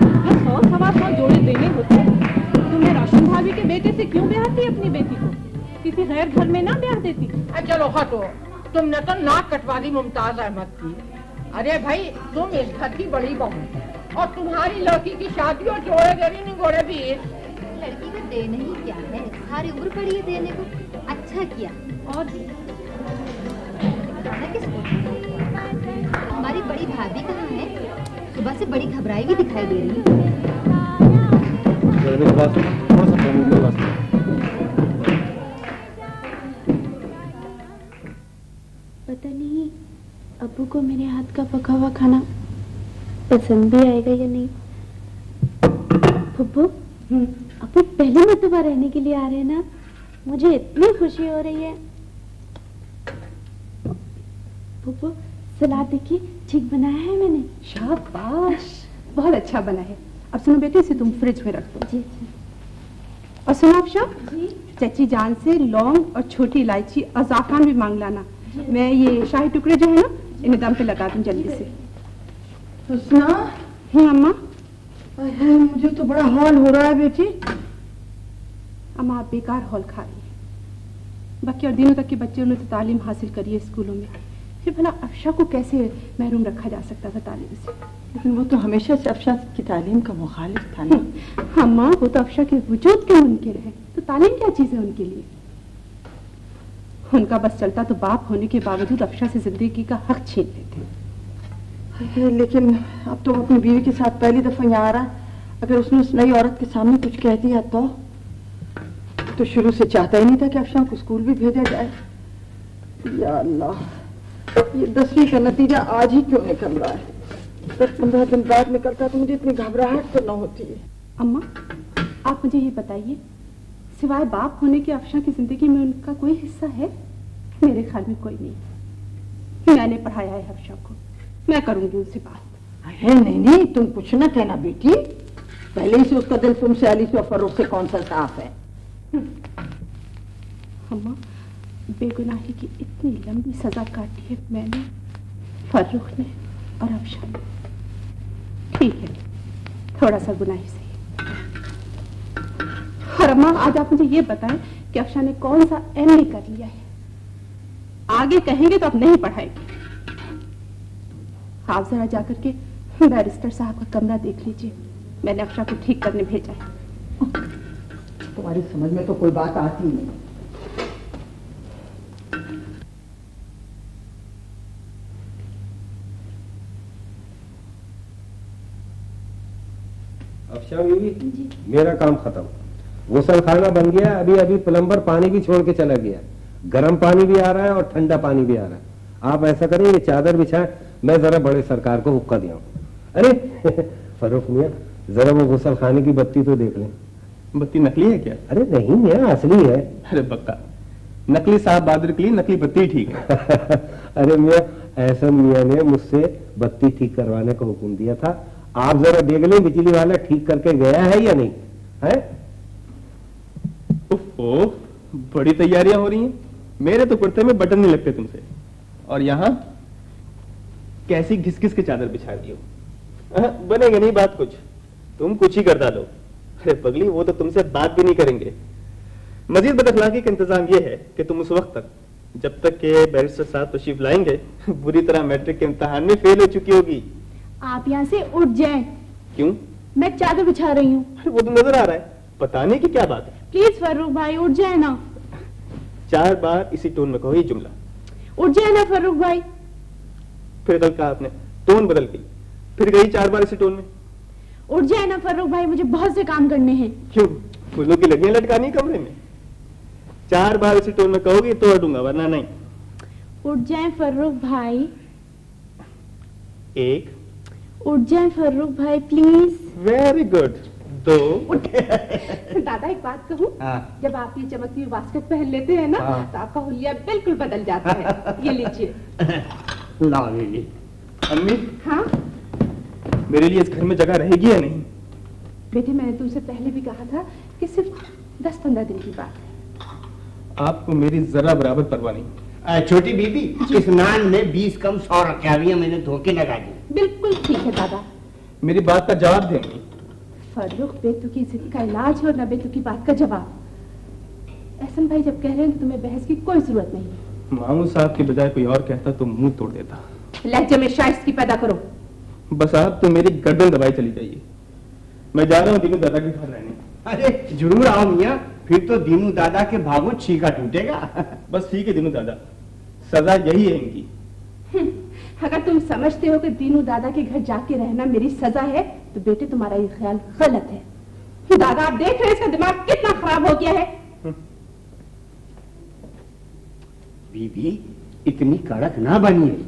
Speaker 2: अगर 100-125 जोड़े देने होते तो मैं रोशन भाभी के बेटे से क्यों ब्याहती अपनी बेटी को? किसी गैर घर में ना ब्याह देती।
Speaker 10: चलो हटो, तुमने तो नाक कटवा दी मुमताज अहमद की। अरे भाई, तुम इस घर की बड़ी बहू और तुम्हारी लड़की की शादी और जोड़े दे रही निगोड़े भी।
Speaker 12: लड़की को देने ही क्या है, सारी उम्र पड़ी है देने को। अच्छा किया।
Speaker 2: और
Speaker 12: किसको? हमारी बड़ी भाभी कहाँ है? सुबह से बड़ी घबराई भी दिखाई दे रही है।
Speaker 6: पता नहीं अब्बू को मेरे हाथ का पका हुआ खाना पसंद भी आएगा या नहीं। फुप्पू, अब्बू पहली मर्तबा रहने के लिए आ रहे हैं ना, मुझे इतनी खुशी हो रही है। फुप्पू,
Speaker 5: सलाद देखिए ठीक बनाया है मैंने। शाबाश, बहुत अच्छा बना है। अब सुनो बेटे, इसे तुम फ्रिज में रख दो। जी जी। और सुनो अफशा, चची जान से लौंग और छोटी इलायची और जाफरान भी मांग लाना। मैं ये शाही टुकड़े जो है ना, इन्हें दम पे लगा दूं जल्दी से।
Speaker 11: हुस्ना,
Speaker 5: अम्मा।
Speaker 11: मुझे तो बड़ा हॉल हो रहा है बेटी।
Speaker 5: अम्मा, आप बेकार हॉल खा रही है। बाकी और दिनों तक के बच्चों ने तो तालीम हासिल करी है स्कूलों में, फिर भला अफशा को कैसे महरूम रखा जा सकता था तालीम से?
Speaker 11: लेकिन वो तो हमेशा से अफशा की तालीम का मुखालिफ था ना।
Speaker 5: अम्मा, वो तो अफशा के वजूद के मुनकिर है, तो तालीम क्या चीज है उनके लिए? उनका बस चलता तो बाप होने के बावजूद अफशा से जिंदगी का हक छीन लेते।
Speaker 11: लेकिन अब तो अपनी बीवी के साथ पहली दफा यहाँ आ रहा है। अगर उसने उस नई औरत के सामने कुछ कह दिया तो शुरू से चाहता ही नहीं था कि अफशा को स्कूल भी भेजा जाए। या अल्लाह, ये 10वीं का नतीजा आज ही क्यों निकल रहा है? 10-15 दिन बाद निकलता तो मुझे इतनी घबराहट तो न होती है।
Speaker 5: अम्मा, आप मुझे ये बताइए, सिवाय बाप होने के अफशा की जिंदगी में उनका कोई हिस्सा है? मेरे ख्याल में कोई नहीं। मैंने पढ़ाया है अफशा को, मैं करूंगी उनसे बात।
Speaker 11: है नहीं, तुम कुछ ना कहना बेटी। पहले ही से उसका दिल तुमसे, अली से और फरूख से कौन सा साफ है?
Speaker 5: अम्मा, बेगुनाही की इतनी लंबी सजा काटी है मैंने, फर्रुख ने और अफशा ने। ठीक है, थोड़ा सा गुनाही सही। और अम्मा, आज आप मुझे ये बताएं कि अफशा ने कौन सा MA कर लिया है? आगे कहेंगे तो आप नहीं पढ़ाएंगे। आप जरा जाकर के बैरिस्टर साहब का कमरा देख लीजिए, मैंने अफशा को ठीक करने भेजा है।
Speaker 11: तुम्हारी समझ में तो कोई बात आती नहीं।
Speaker 8: अफशा बीवी, मेरा काम खत्म। गुसल खाना बन गया, अभी अभी प्लम्बर पानी भी छोड़ के चला गया। गर्म पानी भी आ रहा है और ठंडा पानी भी आ रहा है। आप ऐसा करें, ये चादर बिछाए, मैं जरा बड़े सरकार को हुक्का दिया। अरे फरूख मियां, जरा वो गुसल खाने की बत्ती तो देख लें।
Speaker 13: बत्ती नकली है क्या?
Speaker 8: अरे नहीं मियां, असली है।
Speaker 13: अरे बक्का, नकली साहब बहादुर के लिए नकली बत्ती ठीक है।
Speaker 8: अरे मियां, एहसन मियां ने मुझसे बत्ती ठीक करवाने का हुक्म दिया था। आप जरा देख लें बिजली वाला ठीक करके गया है या नहीं है?
Speaker 13: ओह, बड़ी तैयारियां हो रही हैं। मेरे तो कुर्ते में बटन नहीं लगते तुमसे, और यहाँ कैसी घिस घिस के चादर बिछा दी हो। बनेगा नहीं बात कुछ, तुम कुछ ही कर डालो। अरे पगली, वो तो तुमसे बात भी नहीं करेंगे। मजीद बदअखलाकी का इंतजाम ये है कि तुम उस वक्त तक, जब तक के बैरिस्टर साहब तशरीफ लाएंगे, बुरी तरह मैट्रिक के इम्तिहान में फेल हो चुकी होगी।
Speaker 5: आप यहाँ से उठ जाएं।
Speaker 13: क्यों?
Speaker 5: मैं चादर बिछा रही हूँ।
Speaker 13: वो तो नजर आ रहा है, बताने की क्या बात है?
Speaker 5: प्लीज फर्रुख भाई, उठ जाए ना।
Speaker 13: 4 बार इसी टोन में कहो ये जुमला।
Speaker 5: उठ जाए ना फर्रुख भाई।
Speaker 13: फिर कल कहा आपने, टोन बदल गई, फिर गई 4 बार इसी टोन में।
Speaker 5: उठ जाए ना फर्रुख भाई, मुझे बहुत से काम करने हैं।
Speaker 13: क्यों? फूलों की लड़ियां लटकानी कमरे में? 4 बार इसी टोन में कहोगी तो हटूंगा, वरना नहीं।
Speaker 5: उठ जाए फर्रुख भाई।
Speaker 13: 1,
Speaker 5: उठ जाए फर्रुख भाई प्लीज।
Speaker 13: Very good. 2।
Speaker 5: दादा, एक बात कहूँ? जब आप ये चमकती हुई बास्केट पहन लेते हैं ना, तो आपका हुलिया बिल्कुल बदल जाता है। ये लीजिए।
Speaker 13: अम्मी,
Speaker 5: हाँ?
Speaker 13: मेरे लिए इस घर में जगह रहेगी या नहीं?
Speaker 5: बेटे, मैंने तुमसे पहले भी कहा था कि सिर्फ 10-15 दिन की बात है।
Speaker 13: आपको मेरी जरा बराबर परवाह नहीं।
Speaker 15: छोटी बीबी, इस नान में 20 कम 100 रखा हुआ, मैंने धोखे लगा दी।
Speaker 5: बिल्कुल ठीक है दादा।
Speaker 13: मेरी बात का जवाब देंगी?
Speaker 5: फर्रुख, बेतुकी जिद का इलाज है और न बेतुकी बात का जवाब। एहसन भाई जब कह रहे हैं तो तुम्हें बहस की कोई जरूरत नहीं।
Speaker 13: मामू साहब के बजाय कोई और कहता तो मुंह तोड़ देता।
Speaker 5: लहजे में शाइस्ती पैदा करो।
Speaker 13: बस आप तो मेरी गर्दन दबाई चली जाइए। मैं जा रहा हूँ दीनू दादा के घर रहने।
Speaker 15: अरे जरूर आओ मियाँ, फिर तो दीनू दादा के भागो छीका टूटेगा।
Speaker 13: बस ठीक है दीनू दादा, सजा यही है इनकी।
Speaker 5: अगर तुम समझते हो कि दीनू दादा के घर जाके रहना मेरी सजा है, तो बेटे तुम्हारा ये ख्याल गलत है। दादा, आप देख रहे हैं इसका दिमाग कितना खराब हो गया है।
Speaker 15: बीबी, इतनी कड़क ना बनिए।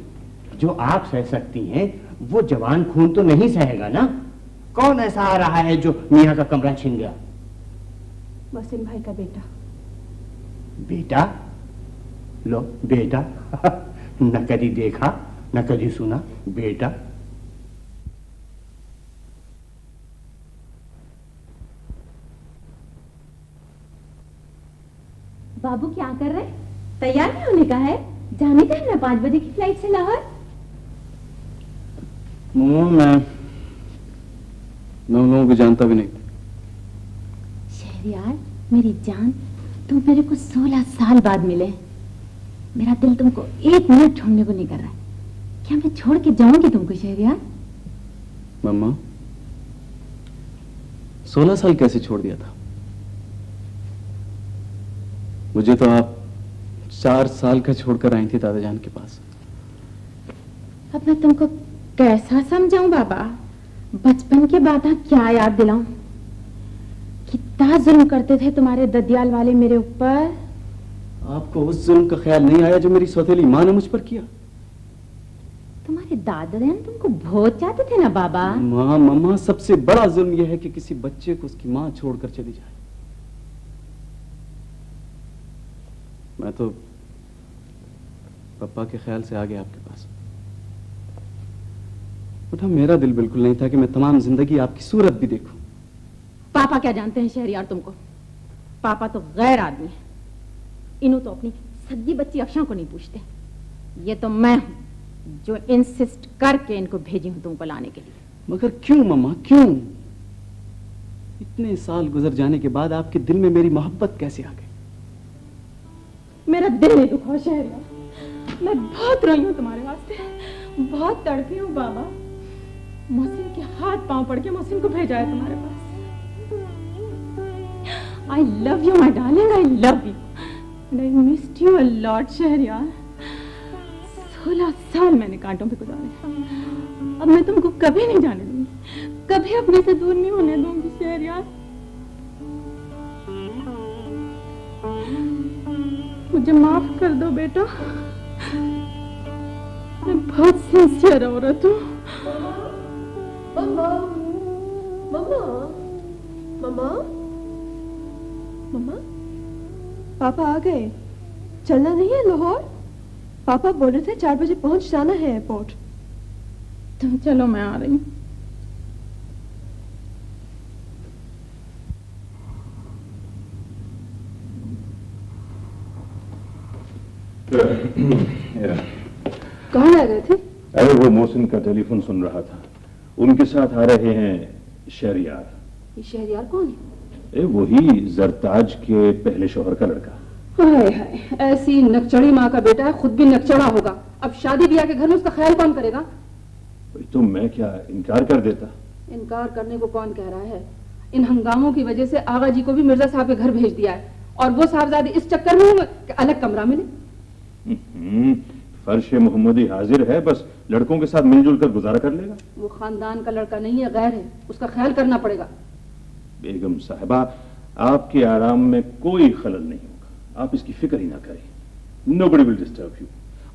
Speaker 15: जो आप सह सकती हैं, वो जवान खून तो नहीं सहेगा ना। कौन ऐसा आ रहा है जो मियाँ का कमरा छीन गया?
Speaker 5: मोहसिन भाई का बेटा।
Speaker 15: बेटा? लो बेटा, न कभी देखा न कभी सुना बेटा।
Speaker 2: बाबू क्या कर रहे? तैयार नहीं होने का है? जाने का है ना 5 बजे की फ्लाइट से लाहौर।
Speaker 1: मैं उन लोगों को जानता भी नहीं।
Speaker 2: शहरयार मेरी जान, तुम मेरे को 16 साल बाद मिले। मेरा दिल तुमको 1 मिनट छोड़ने को नहीं कर रहा। क्या मैं छोड़ के जाऊंगी तुमको शहरयार?
Speaker 1: मम्मा 16 साल कैसे छोड़ दिया था? मुझे तो आप 4 साल का छोड़कर आई थी दादाजान के पास।
Speaker 2: अब मैं तुमको कैसा समझाऊं बाबा? बचपन के बातें क्या याद दिलाऊं? कितना जुल्म करते थे तुम्हारे ददियाल वाले मेरे ऊपर।
Speaker 1: आपको उस जुल्म का ख्याल नहीं आया जो मेरी सौतेली माँ ने मुझ पर किया?
Speaker 2: तुम्हारे दादाजान तुमको बहुत चाहते थे ना बाबा।
Speaker 1: माँ मम्मा, सबसे बड़ा जुल्म यह है कि किसी बच्चे को उसकी माँ छोड़कर चली जाए। मैं तो पापा के ख्याल से आ गया आपके पास। बेटा मेरा दिल बिल्कुल नहीं था कि मैं तमाम जिंदगी आपकी सूरत भी देखूं।
Speaker 2: पापा क्या जानते हैं शहरयार तुमको? पापा तो गैर आदमी है। इन्हों तो अपनी सगी बच्ची अफशा को नहीं पूछते। ये तो मैं हूं जो इंसिस्ट करके इनको भेजी हूं तुमको लाने के लिए।
Speaker 1: मगर क्यों मम्मा, क्यों? इतने साल गुजर जाने के बाद आपके दिल में मेरी मोहब्बत कैसे आ गई?
Speaker 2: मेरा दिल नहीं दुखा शहरयार। मैं बहुत रोई हूं तुम्हारे वास्ते, बहुत तड़पी हूं बाबा। मोहसिन के हाथ पांव पड़ के मोहसिन को भेजा है तुम्हारे पास। I love you, my darling. I love you. And I missed you a lot, Shahryar. 16 साल मैंने कांटों पे गुजारे। अब मैं तुमको कभी नहीं जाने दूंगी, कभी अपने से दूर नहीं होने दूंगी शहरयार। मुझे माफ कर दो बेटा, मैं बहुत सिंसियर औरत हूँ।
Speaker 5: मम्मा, मम्मा, मम्मा, मम्मा, पापा आ गए। चलना नहीं है लाहौर? पापा बोल रहे थे 4 बजे पहुंच जाना है एयरपोर्ट।
Speaker 2: तुम चलो, मैं आ रही हूँ।
Speaker 5: कहाँ आ गए थे?
Speaker 4: अरे वो मोहसिन का टेलीफोन सुन रहा था। उनके साथ आ रहे हैं शहरयार।
Speaker 5: ये शहरयार कौन है?
Speaker 4: वही जरताज के पहले शौहर का लड़का।
Speaker 5: हाय हाय, ऐसी नकचड़ी माँ का बेटा है, खुद भी नकचड़ा होगा। अब शादी ब्याह के घर में उसका ख्याल कौन करेगा?
Speaker 4: तो मैं क्या इनकार कर देता?
Speaker 5: इनकार करने को कौन कह रहा है? इन हंगामों की वजह से आगा जी को भी मिर्जा साहब के घर भेज दिया है, और वो साहबजादे इस चक्कर में हूँ कि अलग कमरा मिले।
Speaker 4: फर्श मोहम्मदी हाजिर है, बस लड़कों के साथ मिलजुल कर गुजारा कर लेगा।
Speaker 5: वो खानदान का लड़का नहीं है, गैर है, उसका ख्याल करना पड़ेगा।
Speaker 4: बेगम साहिबा, आपके आराम में कोई खलल नहीं होगा, आप इसकी फिक्र ही ना करें। Nobody will disturb you.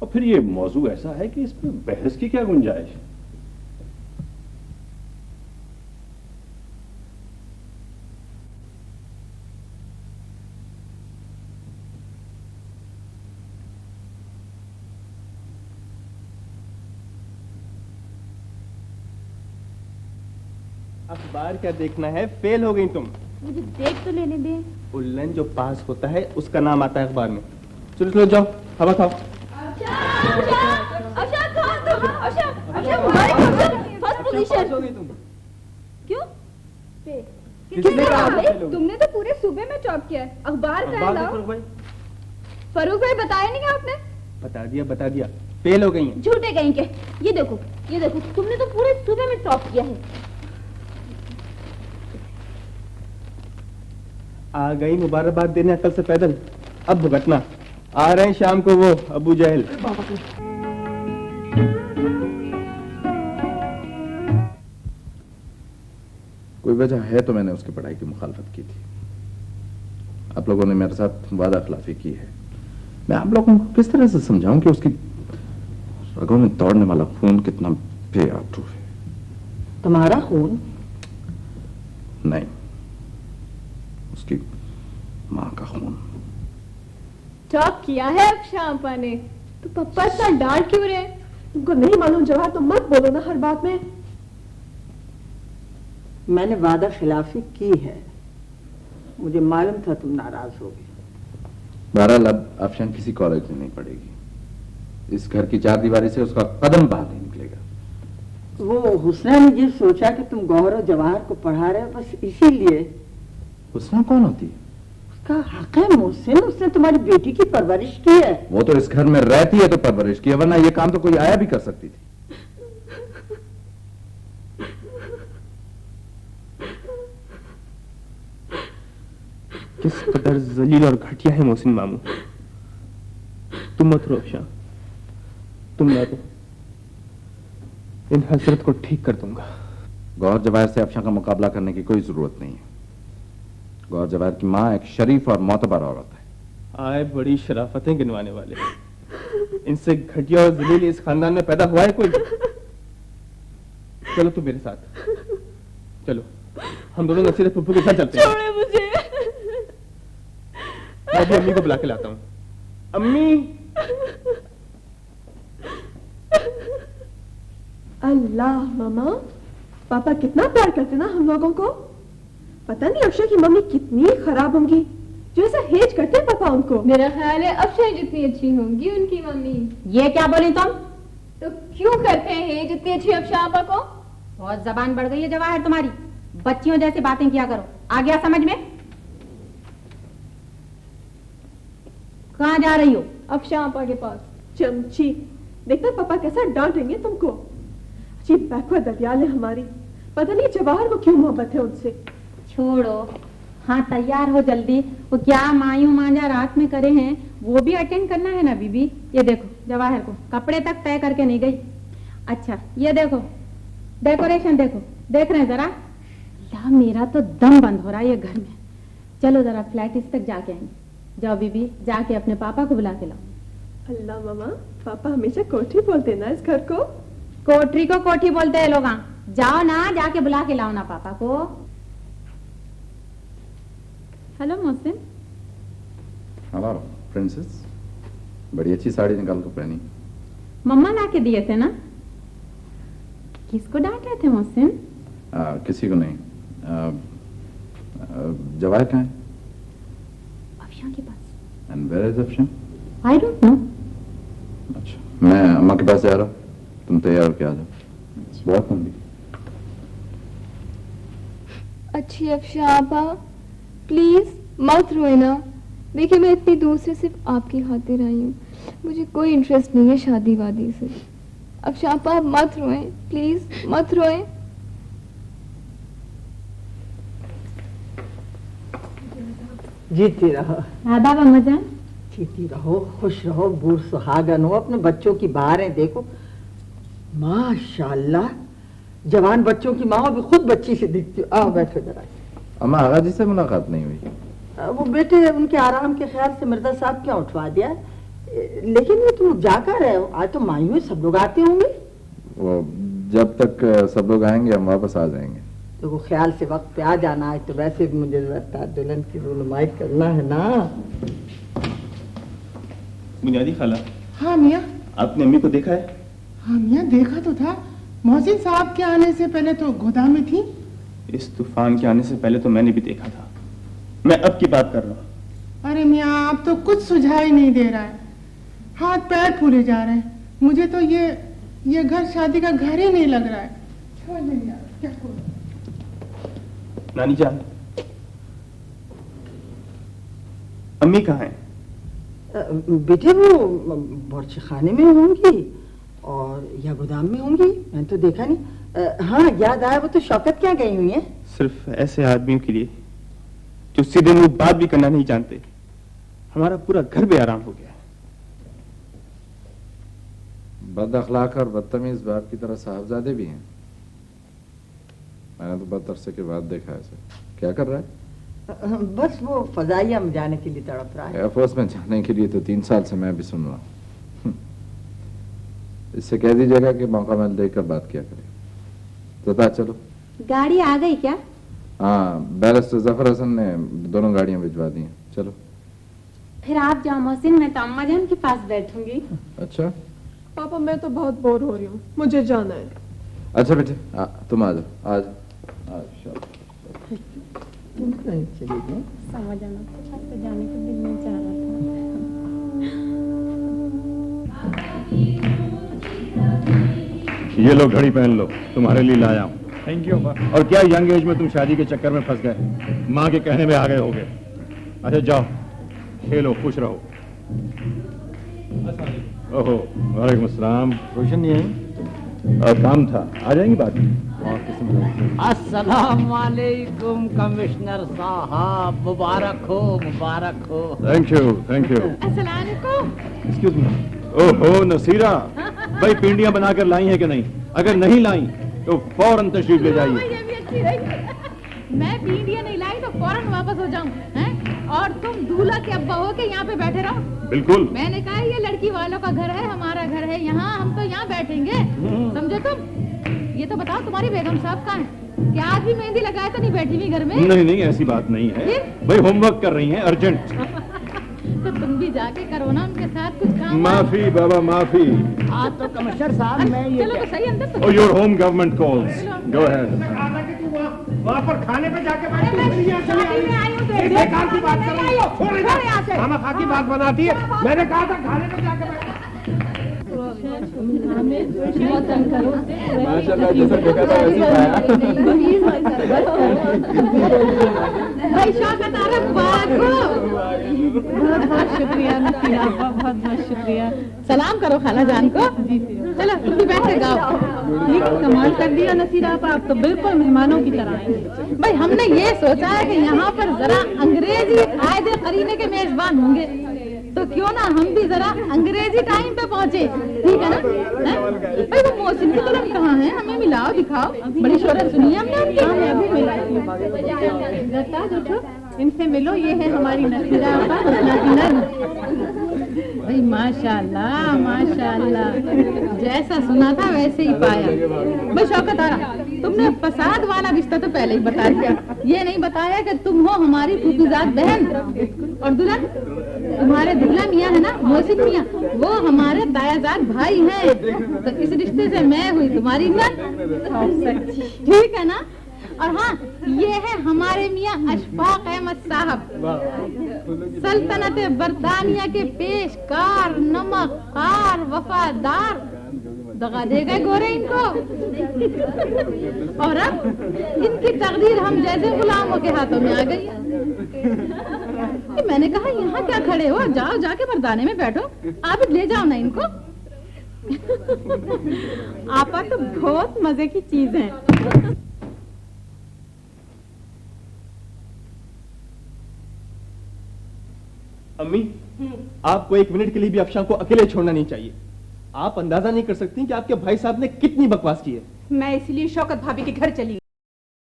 Speaker 4: और फिर ये मौजू ऐसा है कि इस पर बहस की क्या गुंजाइश है?
Speaker 13: अखबार क्या देखना है, फेल हो गई तुम।
Speaker 2: मुझे देख तो लेने दे।
Speaker 13: उल्लन जो पास होता है उसका नाम आता है अखबार में। चलो चलो जाओ, हवा खाओ।
Speaker 2: क्यों?
Speaker 13: किसने कहा?
Speaker 2: तुमने तो पूरे सूबे में टॉप किया है। अखबार का लाओ। फरूक भाई बताया नहीं आपने?
Speaker 13: बता दिया, फेल हो गई हैं।
Speaker 2: झूठे कहीं के। ये देखो, तुमने तो पूरे सूबे में टॉप किया है।
Speaker 13: आ गई मुबारकबाद देने अकल से पैदल, अब भुगतना। आ रहे हैं शाम को वो अबू जहल।
Speaker 3: कोई वजह है तो मैंने उसकी पढ़ाई की मुखालफत की थी। आप लोगों ने मेरे साथ वादा खिलाफी की है। मैं आप लोगों को किस तरह से समझाऊं कि उसकी रगों में दौड़ने वाला खून कितना बेआबरू है।
Speaker 11: तुम्हारा खून?
Speaker 3: नहीं, उसकी माँ का खून।
Speaker 2: टॉप किया है अब शामपा ने, तो पप्पा इतना डांट क्यों रहे?
Speaker 11: तुमको नहीं मालूम जवाहर, तुम मत बोलो ना हर बात में। मैंने वादा खिलाफी की है, मुझे मालूम था तुम नाराज होगे।
Speaker 3: बहरहाल अब अफशान किसी कॉलेज में नहीं पढ़ेगी। इस घर की चार दीवारी से उसका कदम बाहर नहीं निकलेगा।
Speaker 11: वो हुस्ना ने ये सोचा कि तुम गौहर और जवाहर को पढ़ा रहे हो, बस इसीलिए।
Speaker 3: हुस्ना कौन होती है?
Speaker 11: उसका हक है मोहसिन, उसने तुम्हारी बेटी की परवरिश की है।
Speaker 3: वो तो इस घर में रहती है तो परवरिश की है, वरना ये काम तो कोई आया भी कर सकती थी।
Speaker 13: किस कदर जलील और घटिया है मोहसिन मामू। तुम मत रो अफशान, तुम ना दो, इन हसरत को ठीक कर दूंगा।
Speaker 3: गौहर जवाहर से अफशान का मुकाबला करने की कोई जरूरत नहीं है। गौहर जवाहर की माँ एक शरीफ और मोतबर औरत है।
Speaker 13: आए बड़ी शराफतें गिनवाने वाले, इनसे घटिया और जलील इस खानदान में पैदा हुआ है कोई? चलो तुम मेरे साथ चलो, हम दोनों नसीरत फुफ्फू के साथ चलते हैं।
Speaker 2: छोड़े मुझे।
Speaker 13: मैं अभी अम्मी को बुला के लाता हूँ। अम्मी।
Speaker 11: अल्लाह मामा, पापा कितना प्यार करते ना हम लोगों को। पता नहीं अक्षय की मम्मी कितनी खराब होंगी जो ऐसा हेज करते हैं पापा उनको।
Speaker 2: मेरा ख्याल है अक्षय जितनी अच्छी होंगी उनकी मम्मी।
Speaker 12: ये क्या बोली तुम?
Speaker 2: तो क्यों करते हैं जितनी अच्छी अक्षय आपा को?
Speaker 12: बहुत जबान बढ़ गई है जवाहर तुम्हारी, बच्चियों जैसी बातें किया करो। आ गया समझ में? कहाँ जा रही हो?
Speaker 2: अक्षय आपा के पास।
Speaker 11: चमची, देखना पापा कैसा डांटेंगे तुमको। जी बैकवर्ड दरियाल है हमारी, पता नहीं जवाहर को क्यों मोहब्बत है उनसे।
Speaker 12: छोड़ो, हाँ तैयार हो जल्दी। वो क्या मायूं मांझा रात में करे हैं, वो भी अटेंड करना है ना बीबी। ये देखो जवाहर को कपड़े तक तय करके नहीं गई। अच्छा ये देखो डेकोरेशन, देखो देख रहे हैं जरा। या मेरा तो दम बंद हो रहा है ये घर में। चलो जरा फ्लैट इस तक जाके आएंगे। जाओ बीबी, जाके अपने पापा को बुला के लाओ।
Speaker 11: अल्लाह मामा, पापा हमेशा कोठी बोलते ना इस घर को।
Speaker 12: कोठरी को कोठी बोलते हैं लोग। जाओ ना, जाके बुला के लाओ ना पापा को। हेलो मोहसिन।
Speaker 3: हेलो प्रिंसेस, बड़ी अच्छी साड़ी निकाल कर पहनी।
Speaker 12: मम्मा ला के दिए थे ना। किसको डांट रहे थे मोहसिन?
Speaker 3: किसी को नहीं। जवाहर कहाँ है?
Speaker 12: अफशान के पास।
Speaker 3: And where is Afshan?
Speaker 12: I don't know.
Speaker 3: अच्छा, मैं अम्मा के पास जा रहा हूँ, तुम तैयार होके आ जाओ। बहुत लंबी।
Speaker 16: अच्छी अफशा आपा, प्लीज मत रोए ना। देखिए मैं इतनी दूर से सिर्फ आपकी खातिर आई हूँ, मुझे कोई इंटरेस्ट नहीं है शादी वादी से। अफशा आपा मत रोए, प्लीज मत रोए।
Speaker 11: जीती रहो।
Speaker 12: आदाब अम्मा जान।
Speaker 11: जीती रहो, खुश रहो, बूढ़ सुहागन हो। अपने बच्चों की बहारें देखो, माशाल्लाह। जवान बच्चों की माँ भी खुद बच्ची से दिखती हो। आओ बैठो जरा।
Speaker 3: अम्मा आगा जी से मुलाकात नहीं हुई?
Speaker 11: वो बेटे उनके आराम के ख्याल से मिर्जा साहब क्या उठवा दिया। लेकिन ये तुम जा कर रहे हो, आज तो मायूं सब लोग आते होंगे।
Speaker 3: वो जब तक सब लोग आएंगे हम वापस आ जाएंगे।
Speaker 11: तो वो ख्याल से वक्त पे आ जाना है। तो वैसे भी मुझे लगता है दुल्हन की रुनुमाई करना है ना।
Speaker 13: बुनियादी खाला।
Speaker 7: हाँ मियाँ।
Speaker 13: आपने अम्मी को देखा है?
Speaker 7: हाँ मियाँ देखा तो था, मोहसिन साहब के आने से पहले तो गोदाम में थी।
Speaker 13: इस तूफान के आने से पहले तो मैंने भी देखा था। मैं अब की बात कर रहा हूँ।
Speaker 7: अरे मियाँ आप तो कुछ सुझाव ही नहीं दे रहा है, हाथ पैर फूले जा रहे हैं। मुझे तो ये घर शादी का घर ही नहीं लग रहा है। समझ में नहीं आ रहा क्या करूं।
Speaker 13: नानी जान, अम्मी कहाँ हैं?
Speaker 11: बेटे वो बोर्च खाने में होंगी और या गोदाम में होंगी, मैंने तो देखा नहीं। हाँ याद आया, वो तो शौकत क्या गई हुई है।
Speaker 13: सिर्फ ऐसे आदमियों के लिए जो सीधे मुंह बात भी करना नहीं जानते। हमारा पूरा घर बेआराम हो गया है।
Speaker 3: बद अखलाक और बदतमीज बाप की तरह साहबजादे भी हैं। मैंने तो बहुत अरसे के बाद देखा है इसे। क्या कर रहा है?
Speaker 11: बस वो फजाइया में जाने के लिए तड़प रहा है।
Speaker 3: एयरफोर्स में जाने के लिए तो 3 साल से मैं भी सुन रहा हूँ। इससे कह दीजिएगा कि मौका मिल देकर बात किया करे। तो चलो।
Speaker 12: गाड़ी आ गई क्या?
Speaker 3: हाँ, बैरिस्टर जफर हसन ने दोनों गाड़ियां भिजवा दी हैं। चलो
Speaker 12: फिर आप जाओ मोहसिन, मैं तो अम्मा जान के पास बैठूंगी।
Speaker 3: अच्छा,
Speaker 11: पापा मैं तो बहुत बोर हो रही हूँ, मुझे जाना है।
Speaker 3: अच्छा बेटे तुम आ जाओ आज
Speaker 11: चली गई।
Speaker 12: समझ आना तो जाने को दिल नहीं चाह रहा था।
Speaker 4: ये लो घड़ी पहन लो, तुम्हारे लिए लाया हूँ। Thank you. और क्या यंग एज में तुम शादी के चक्कर में फंस गए, माँ के कहने में आ गए होगे। अच्छा जाओ खेलो, खुश रहो। ओहो वालेकुम अस्सलाम। रोशन नहीं आई? काम था, आ जाएंगी बात।
Speaker 9: अस्सलाम वालेकुम कमिश्नर साहब, मुबारक हो मुबारक हो।
Speaker 4: Thank you thank you.
Speaker 12: अस्सलाम वालेकुम।
Speaker 4: Excuse me. ओहो नसीरा, भाई पिंडियां बनाकर लाई हैं कि नहीं? अगर नहीं लाई तो फौरन तशरीफ ले जाइए।
Speaker 12: ये भी अच्छी रही। मैं पीढ़ियां नहीं लाई तो फौरन वापस हो जाऊं, हैं? और तुम दूल्हा के अब्बा हो के यहाँ पे बैठे रहो।
Speaker 4: बिल्कुल।
Speaker 12: मैंने कहा ये लड़की वालों का घर है, हमारा घर है, यहाँ हम तो यहाँ बैठेंगे, समझे तुम? ये तो बताओ तुम्हारी बेगम साहब कहाँ है? क्या आज भी मेहंदी लगाए तो नहीं बैठी हुई घर में?
Speaker 4: नहीं नहीं ऐसी बात नहीं है, भाई होमवर्क कर रही हैं अर्जेंट।
Speaker 12: तो तुम भी जाके करो ना उनके साथ कुछ काम।
Speaker 4: माफी बाबा माफी।
Speaker 9: हाँ तो कमिश्नर साहब मैं ये
Speaker 12: चलो तो सही अंदर तो।
Speaker 4: Oh, your home government calls. Go ahead.
Speaker 14: वहाँ पर खाने पे जाके
Speaker 12: बेकार की बात कर रही हो।
Speaker 14: छोड़ यहाँ से। खाना खा की बात बनाती है। मैंने कहा था खाने पे जाके
Speaker 3: माशाल्लाह जैसा देखा था वैसे
Speaker 12: भाई शौकत आरा मुबारक हो। बहुत बहुत शुक्रिया नसीरा, बहुत बहुत शुक्रिया। सलाम करो खाला जान को। चलो तुम भी बैठ के गाओ। लेकिन कमाल कर दिया नसीरा, आप तो बिल्कुल मेहमानों की तरह आए। भाई हमने ये सोचा है कि यहाँ पर जरा अंग्रेजी आयदे करीने के मेजबान होंगे, तो क्यों ना हम भी जरा अंग्रेजी टाइम पे पहुँचे, ठीक है ना? भाई वो मोहसिन की फिल्म कहाँ है? हमें मिलाओ दिखाओ, बड़ी शोहरत सुनी है हमने आपकी। हमें अभी मिलाई। इनसे मिलो, ये है हमारी नसीरा भाई माशाल्लाह माशाल्लाह, जैसा सुना था वैसे ही पाया। भाई शौकत आरा, तुमने फसाद वाला रिश्ता तो पहले ही बता दिया, ये नहीं बताया कि तुम हो हमारी फूफीजाद बहन और दुल्हन। तुम्हारे दूल्हा मियाँ है ना मोहसिन मियाँ, वो हमारे तायाजाद भाई हैं, तो इस रिश्ते से मैं हुई तुम्हारी नन, ठीक है ना? और हाँ ये है हमारे मियाँ अशफाक अहमद साहब, सल्तनत बरतानिया के पेशकार, नमककार, वफादार। दगा दे गए गोरे इनको, और अब इनकी तकदीर हम जैसे गुलामों के हाथों में आ गई। मैंने कहा यहाँ क्या खड़े हो, जाओ जाके मर्दाने में बैठो, आप ले जाओ ना इनको। आपा तो बहुत मजे की चीज है।
Speaker 13: अम्मी, आपको एक मिनट के लिए भी अफशां को अकेले छोड़ना नहीं चाहिए। आप अंदाजा नहीं कर सकती कि आपके भाई साहब ने कितनी बकवास की है।
Speaker 5: मैं इसलिए शौकत भाभी के घर चली